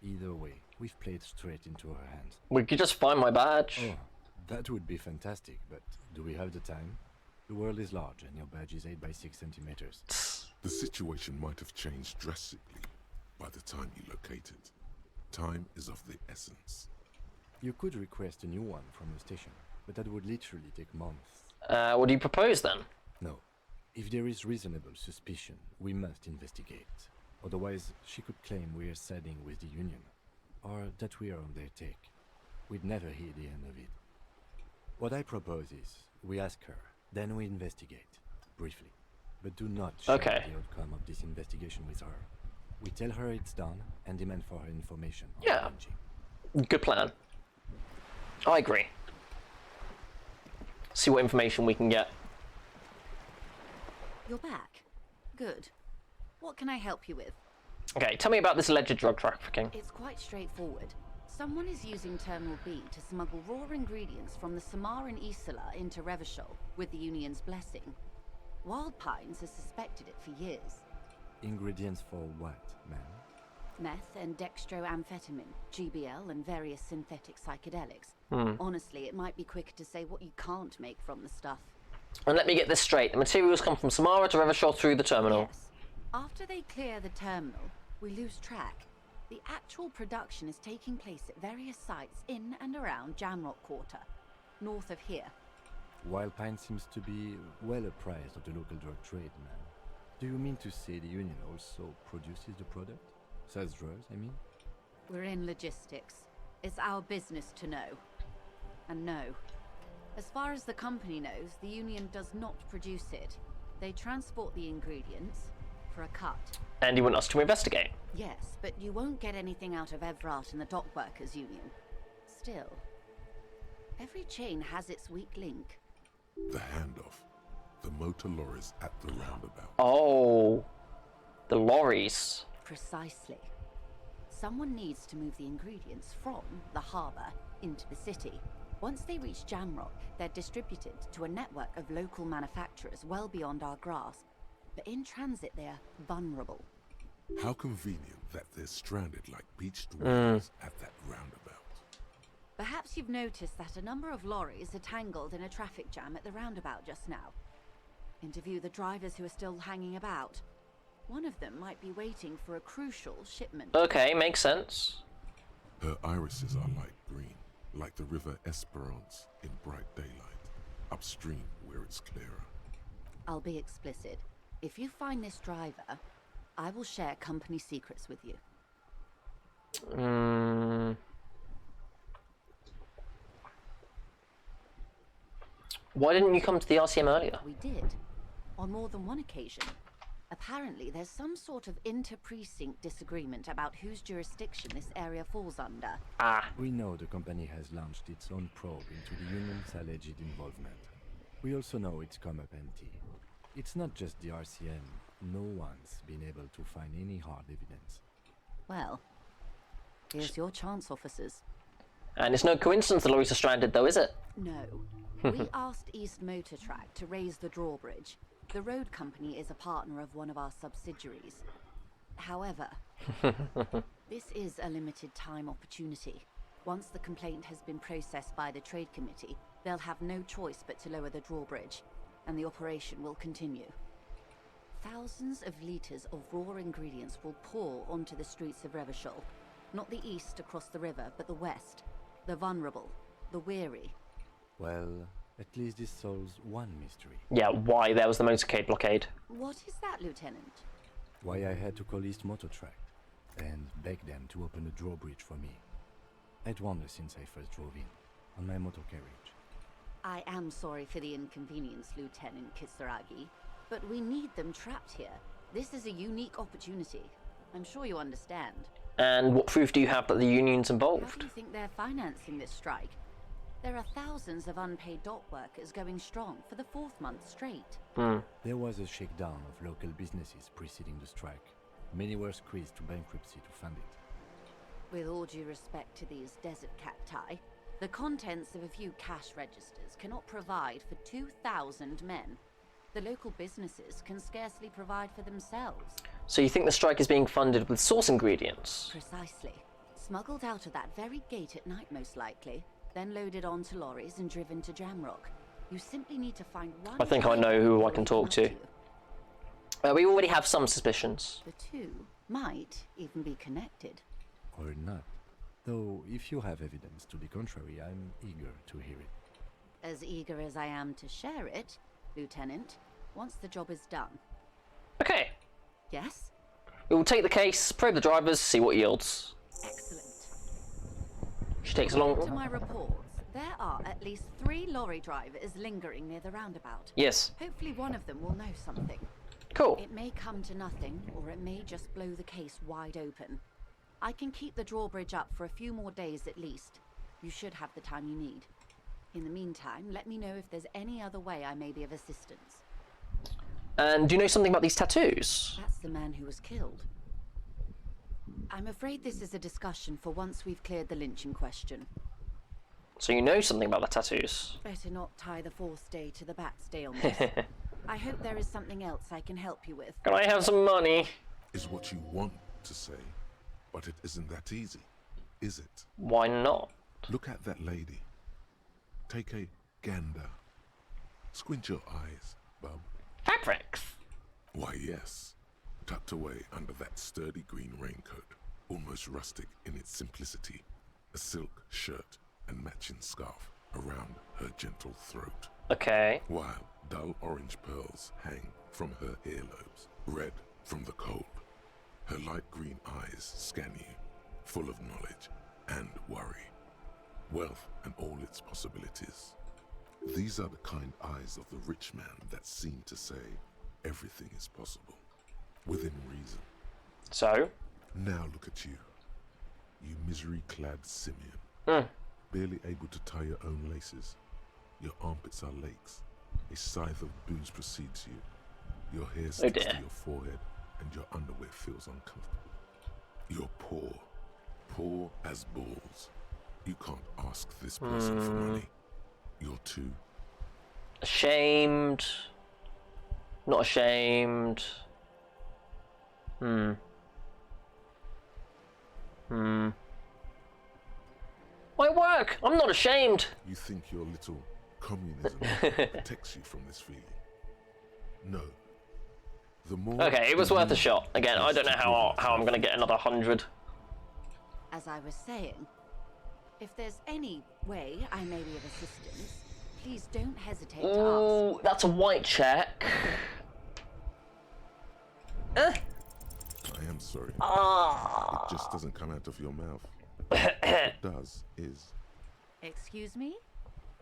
Either way, we've played straight into her hands. We could just find my badge. Oh, that would be fantastic, but do we have the time? The world is large, and your badge is 8 by 6 centimeters. The situation might have changed drastically by the time you locate it. Time is of the essence. You could request a new one from the station, but that would literally take months. What do you propose then? No. If there is reasonable suspicion, we must investigate. Otherwise, she could claim we are siding with the Union, or that we are on their take. We'd never hear the end of it. What I propose is, we ask her, then we investigate, briefly. But do not share the outcome of this investigation with her. We tell her it's done, and demand for her information. Yeah. Good plan. I agree. See what information we can get. You're back. Good. What can I help you with? Okay, tell me about this alleged drug trafficking. It's quite straightforward. Someone is using Terminal B to smuggle raw ingredients from the Samaran Isola into Revachol with the Union's blessing. Wild Pines has suspected it for years. Ingredients for what, ma'am? Meth and dextroamphetamine, GBL, and various synthetic psychedelics. Honestly, it might be quicker to say what you can't make from the stuff. And let me get this straight. The materials come from Samara to Revachol through the terminal. Yes. After they clear the terminal, we lose track. The actual production is taking place at various sites in and around Jamrock Quarter, north of here. Wild Pine seems to be well apprised of the local drug trade, ma'am. Do you mean to say the Union also produces the product? Sells drugs, I mean? We're in logistics. It's our business to know. And no. As far as the company knows, the Union does not produce it. They transport the ingredients for a cut. And you want us to investigate? Yes, but you won't get anything out of Evrat and the Dock Workers Union. Still, every chain has its weak link. The handoff. The motor lorries at the roundabout. Oh, the lorries. Precisely. Someone needs to move the ingredients from the harbour into the city. Once they reach Jamrock, they're distributed to a network of local manufacturers well beyond our grasp. But in transit, they're vulnerable. How convenient that they're stranded like beached whales at that roundabout. Perhaps you've noticed that a number of lorries are tangled in a traffic jam at the roundabout just now. Interview the drivers who are still hanging about. One of them might be waiting for a crucial shipment. Okay, makes sense. Her irises are light green, like the river Esperance in bright daylight, upstream where it's clearer. I'll be explicit. If you find this driver, I will share company secrets with you. Why didn't you come to the RCM earlier? We did. on more than one occasion. Apparently, there's some sort of inter-precinct disagreement about whose jurisdiction this area falls under. Ah. We know the company has launched its own probe into the union's alleged involvement. We also know it's come up empty. It's not just the RCM. No one's been able to find any hard evidence. Well, here's your chance, officers. And it's no coincidence the lorries are stranded, though, is it? No. We asked East Motor Track to raise the drawbridge. The road company is a partner of one of our subsidiaries. However, this is a limited time opportunity. Once the complaint has been processed by the trade committee, they'll have no choice but to lower the drawbridge, and the operation will continue. Thousands of litres of raw ingredients will pour onto the streets of Revachol. Not the east across the river, but the west. The vulnerable, the weary. Well, at least this solves one mystery. Yeah, why there was the motorcade blockade. What is that, Lieutenant? Why I had to call East Motor Track and beg them to open the drawbridge for me. I'd wandered since I first drove in, on my motor carriage. I am sorry for the inconvenience, Lieutenant Kisaragi, but we need them trapped here. This is a unique opportunity. I'm sure you understand. And what proof do you have that the union's How involved? do you think they're financing this strike? There are thousands of unpaid dock workers going strong for the 4th month straight. There was a shakedown of local businesses preceding the strike. Many were squeezed to bankruptcy to fund it. With all due respect to these desert cacti, the contents of a few cash registers cannot provide for 2,000 men. The local businesses can scarcely provide for themselves. So you think the strike is being funded with source ingredients? Precisely. Smuggled out of that very gate at night, most likely, then loaded onto lorries and driven to Jamrock. You simply need to find one... I think I know who I can talk to. We already have some suspicions. The two might even be connected. Or not. Though, if you have evidence to the contrary, I'm eager to hear it. As eager as I am to share it, Lieutenant, once the job is done. Okay. Yes? We will take the case, probe the drivers, see what yields. Excellent. She takes a To long... my reports, there are at least 3 lorry drivers lingering near the roundabout. Yes. Hopefully one of them will know something. Cool. It may come to nothing, or it may just blow the case wide open. I can keep the drawbridge up for a few more days at least. You should have the time you need. In the meantime, let me know if there's any other way I may be of assistance. And do you know something about these tattoos? That's the man who was killed. I'm afraid this is a discussion for once we've cleared the lynching question. So you know something about the tattoos? Better not tie the 4th day to the Bat's day on this. I hope there is something else I can help you with. Can I have some money? Is what you want to say, but it isn't that easy, is it? Why not? Look at that lady. Take a gander. Squint your eyes, bub. Fabrics. Why, yes. Tucked away under that sturdy green raincoat, almost rustic in its simplicity, a silk shirt and matching scarf around her gentle throat. Okay. While dull orange pearls hang from her earlobes, red from the cold. Her light green eyes scan you, full of knowledge and worry. Wealth and all its possibilities. These are the kind eyes of the rich man that seem to say everything is possible, within reason. So? Now look at you, you misery-clad simian, barely able to tie your own laces. Your armpits are lakes. A scythe of booze precedes you. Your hair sticks to your forehead, and your underwear feels uncomfortable. You're poor as balls. You can't ask this person for money. You're too ashamed. Not ashamed. My work! I'm not ashamed! You think your little communism protects you from this feeling? No. The more Okay, it was worth a shot. Again, I don't know how I'm gonna get another 100. As I was saying, if there's any way I may be of assistance, please don't hesitate to ask. Ooh, that's a white check. I am sorry. It just doesn't come out of your mouth. What it does is... Excuse me?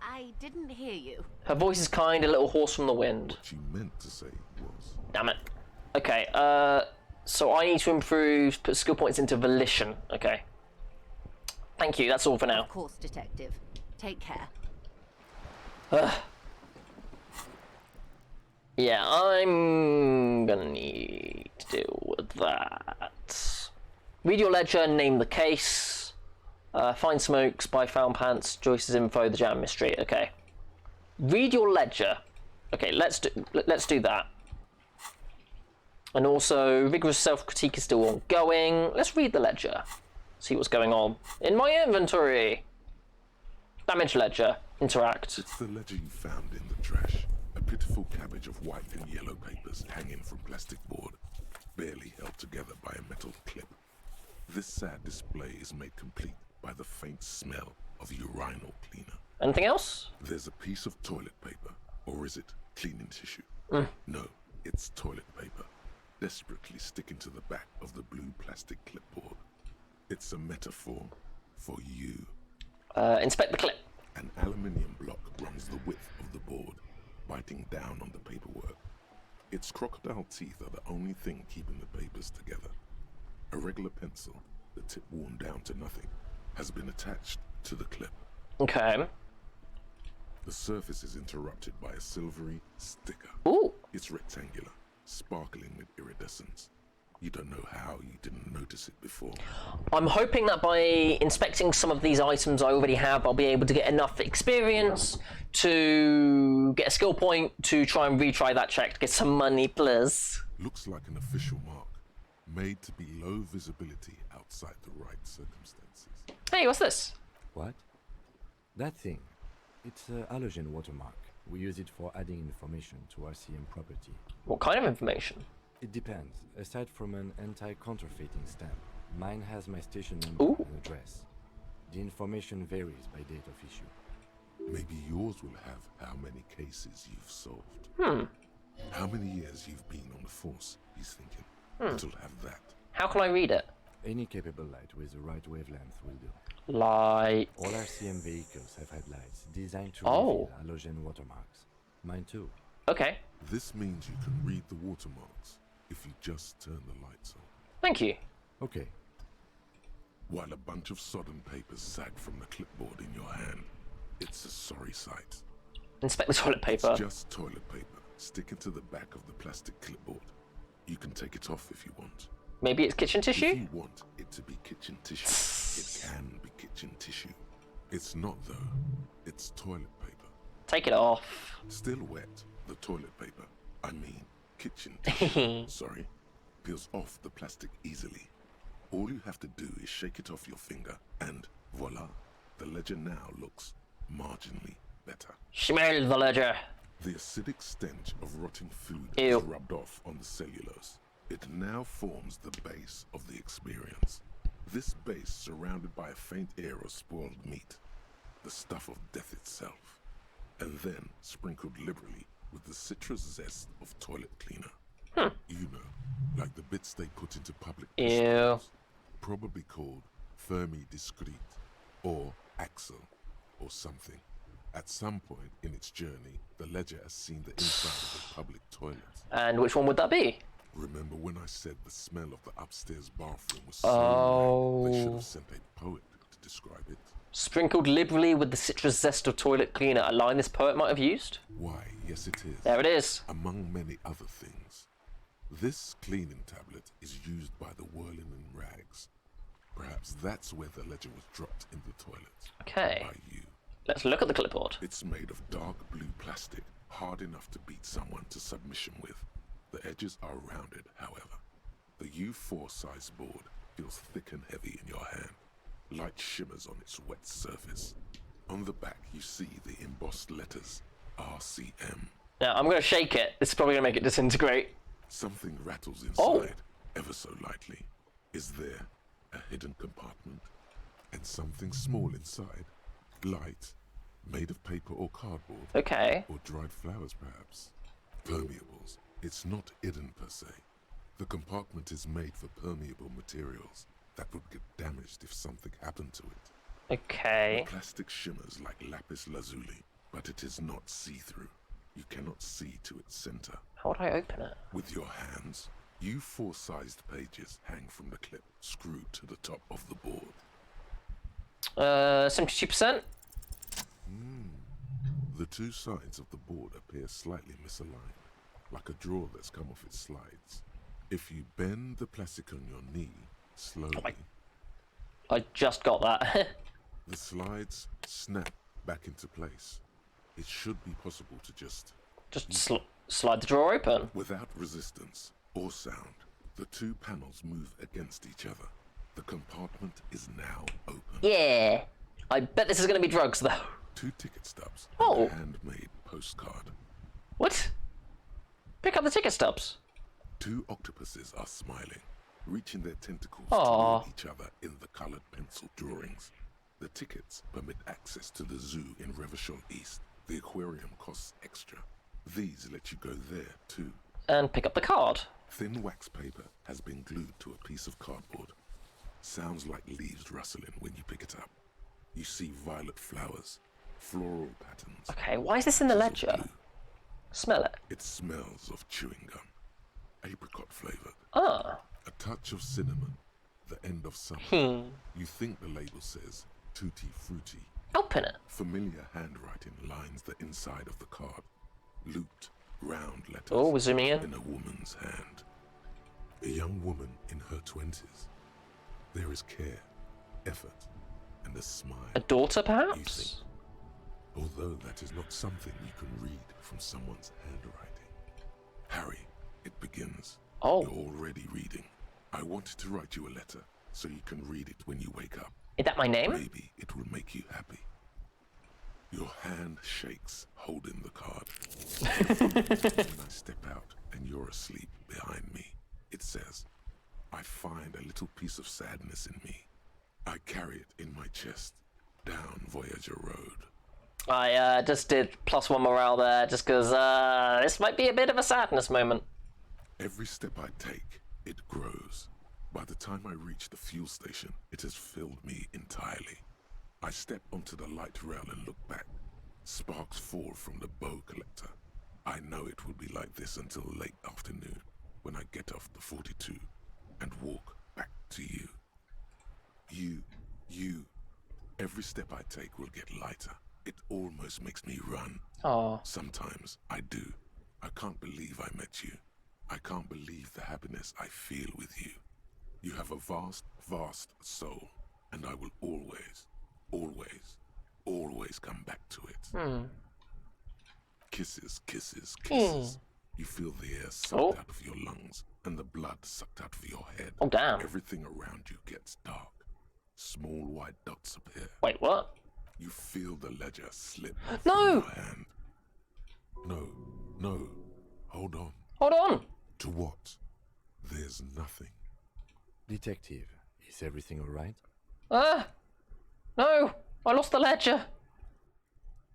I didn't hear you. Her voice is kind of a little hoarse from the wind. What you meant to say was... Damn it. Okay, so I need to improve, put skill points into volition. Okay. Thank you, that's all for now. Of course, detective. Take care. Yeah, I'm gonna need to deal with that. Read your ledger, name the case. Find Smoke, spy found pants, Joyce's info, the jam mystery. Okay. Read your ledger. Okay, let's do that. And also, rigorous self-critique is still ongoing. Let's read the ledger. See what's going on. In my inventory! Damage ledger. Interact. It's the ledger you found in the trash. A pitiful cabbage of white and yellow papers hanging from plastic board, barely held together by a metal clip. This sad display is made complete by the faint smell of urinal cleaner. Anything else? There's a piece of toilet paper, or is it cleaning tissue? No, it's toilet paper, desperately sticking to the back of the blue plastic clipboard. It's a metaphor for you. Inspect the clip. An aluminium block runs the width of the board, biting down on the paperwork. Its crocodile teeth are the only thing keeping the papers together. A regular pencil, the tip worn down to nothing, has been attached to the clip. Okay. The surface is interrupted by a silvery sticker. Ooh. It's rectangular, sparkling with iridescence. You don't know how you didn't notice it before. I'm hoping that by inspecting some of these items I already have, I'll be able to get enough experience to get a skill point to try and retry that check to get some money, please. Looks like an official mark, made to be low visibility outside the right circumstances. Hey, what's this? What? That thing. It's a halogen watermark. We use it for adding information to RCM property. What kind of information? It depends. Aside from an anti-counterfeiting stamp, mine has my station number and address. The information varies by date of issue. Maybe yours will have how many cases you've solved. How many years you've been on the force, he's thinking. It'll have that. How can I read it? Any capable light with the right wavelength will do. Light. All RCM vehicles have had lights designed to Oh. reveal halogen watermarks. Mine too. Okay. This means you can read the watermarks if you just turn the lights on. Thank you. Okay. While a bunch of sodden papers sag from the clipboard in your hand, it's a sorry sight. Inspect the toilet paper. It's just toilet paper sticking to the back of the plastic clipboard. You can take it off if you want. Maybe it's kitchen If tissue? you want it to be kitchen tissue, it can be kitchen tissue. It's not though. It's toilet paper. Take it off. Still wet, the toilet paper, I mean kitchen tissue, sorry, peels off the plastic easily. All you have to do is shake it off your finger and voila, the ledger now looks marginally better. Smell the ledger. The acidic stench of rotting food Ew. is rubbed off on the cellulose. It now forms the base of the experience. This base surrounded by a faint air of spoiled meat, the stuff of death itself, and then sprinkled liberally with the citrus zest of toilet cleaner. You know, like the bits they put into public Ew. restrooms, probably called Fermi Discrete, or Axel, or something. At some point in its journey, the ledger has seen the inside of the public toilet. And which one would that be? Remember when I said the smell of the upstairs bathroom was so bad, they should have sent a poet to describe it? Sprinkled liberally with the citrus zest of toilet cleaner, a line this poet might have used? Why, yes it is. There it is. Among many other things. This cleaning tablet is used by the whirling in rags. Perhaps that's where the ledger was dropped in the toilet. Okay. By you. Let's look at the clipboard. It's made of dark blue plastic, hard enough to beat someone to submission with. The edges are rounded, however. The U4 size board feels thick and heavy in your hand. Light shimmers on its wet surface. On the back, you see the embossed letters, RCM. Now, I'm going to shake it. This is probably going to make it disintegrate. Something rattles inside, ever so lightly. Is there a hidden compartment? And something small inside? Light, made of paper or cardboard? Okay. Or dried flowers, perhaps? Permeables. It's not hidden per se. The compartment is made for permeable materials that would get damaged if something happened to it. Okay. The plastic shimmers like lapis lazuli, but it is not see-through. You cannot see to its center. How would I open it? With your hands, you 4-sized pages hang from the clip screwed to the top of the board. 72%? The two sides of the board appear slightly misaligned, like a drawer that's come off its slides. If you bend the plastic on your knee slowly, I just got that. the slides snap back into place. It should be possible to just slide the drawer open. without resistance or sound. The two panels move against each other. The compartment is now open. Yeah. I bet this is going to be drugs, though. 2 ticket stubs Oh. and a handmade postcard. What? Pick up the ticket stubs. 2 octopuses are smiling, reaching their tentacles Aw. toward each other in the colored pencil drawings. The tickets permit access to the zoo in Revachol East. The aquarium costs extra. These let you go there too. And pick up the card. Thin wax paper has been glued to a piece of cardboard. Sounds like leaves rustling when you pick it up. You see violet flowers, floral patterns. Okay, why is this in the patches of ledger? blue. Smell it. It smells of chewing gum, apricot flavored. Ah. A touch of cinnamon, the end of summer. You think the label says tutti frutti. Open it. Familiar handwriting lines the inside of the card. Looped, round letters Oh, we're zooming in. in a woman's hand. A young woman in her 20s. There is care, effort, and a smile. A daughter, You perhaps? think, although that is not something you can read from someone's handwriting. Harry, it begins. Oh. You're already reading. I wanted to write you a letter so you can read it when you wake up. Is that my name? Maybe it will make you happy. Your hand shakes, holding the card. When I step out and you're asleep behind me, it says, I find a little piece of sadness in me. I carry it in my chest, down Voyager Road. I just did +1 morale there, just because this might be a bit of a sadness moment. Every step I take, it grows. By the time I reach the fuel station, it has filled me entirely. I step onto the light rail and look back. Sparks fall from the bow collector. I know it will be like this until late afternoon, when I get off the 42 and walk back to you. You. Every step I take will get lighter. It almost makes me run. Oh. Sometimes I do. I can't believe I met you. I can't believe the happiness I feel with you. You have a vast, vast soul, and I will always, always, always come back to it. Kisses, kisses, kisses. You feel the air sucked out of your lungs and the blood sucked out of your head. Oh, damn. Everything around you gets dark. Small white dots appear. Wait, what? You feel the ledger slip No! from your hand. No. Hold on. Hold on. To what? There's nothing. Detective, is everything all right? No. I lost the ledger.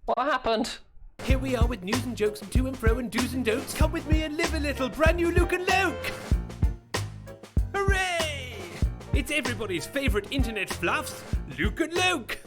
What happened? Here we are with news and jokes and to and fro and do's and don'ts. Come with me and live a little brand new Luke and Loke. Hooray! It's everybody's favourite internet fluffs, Luke and Loke.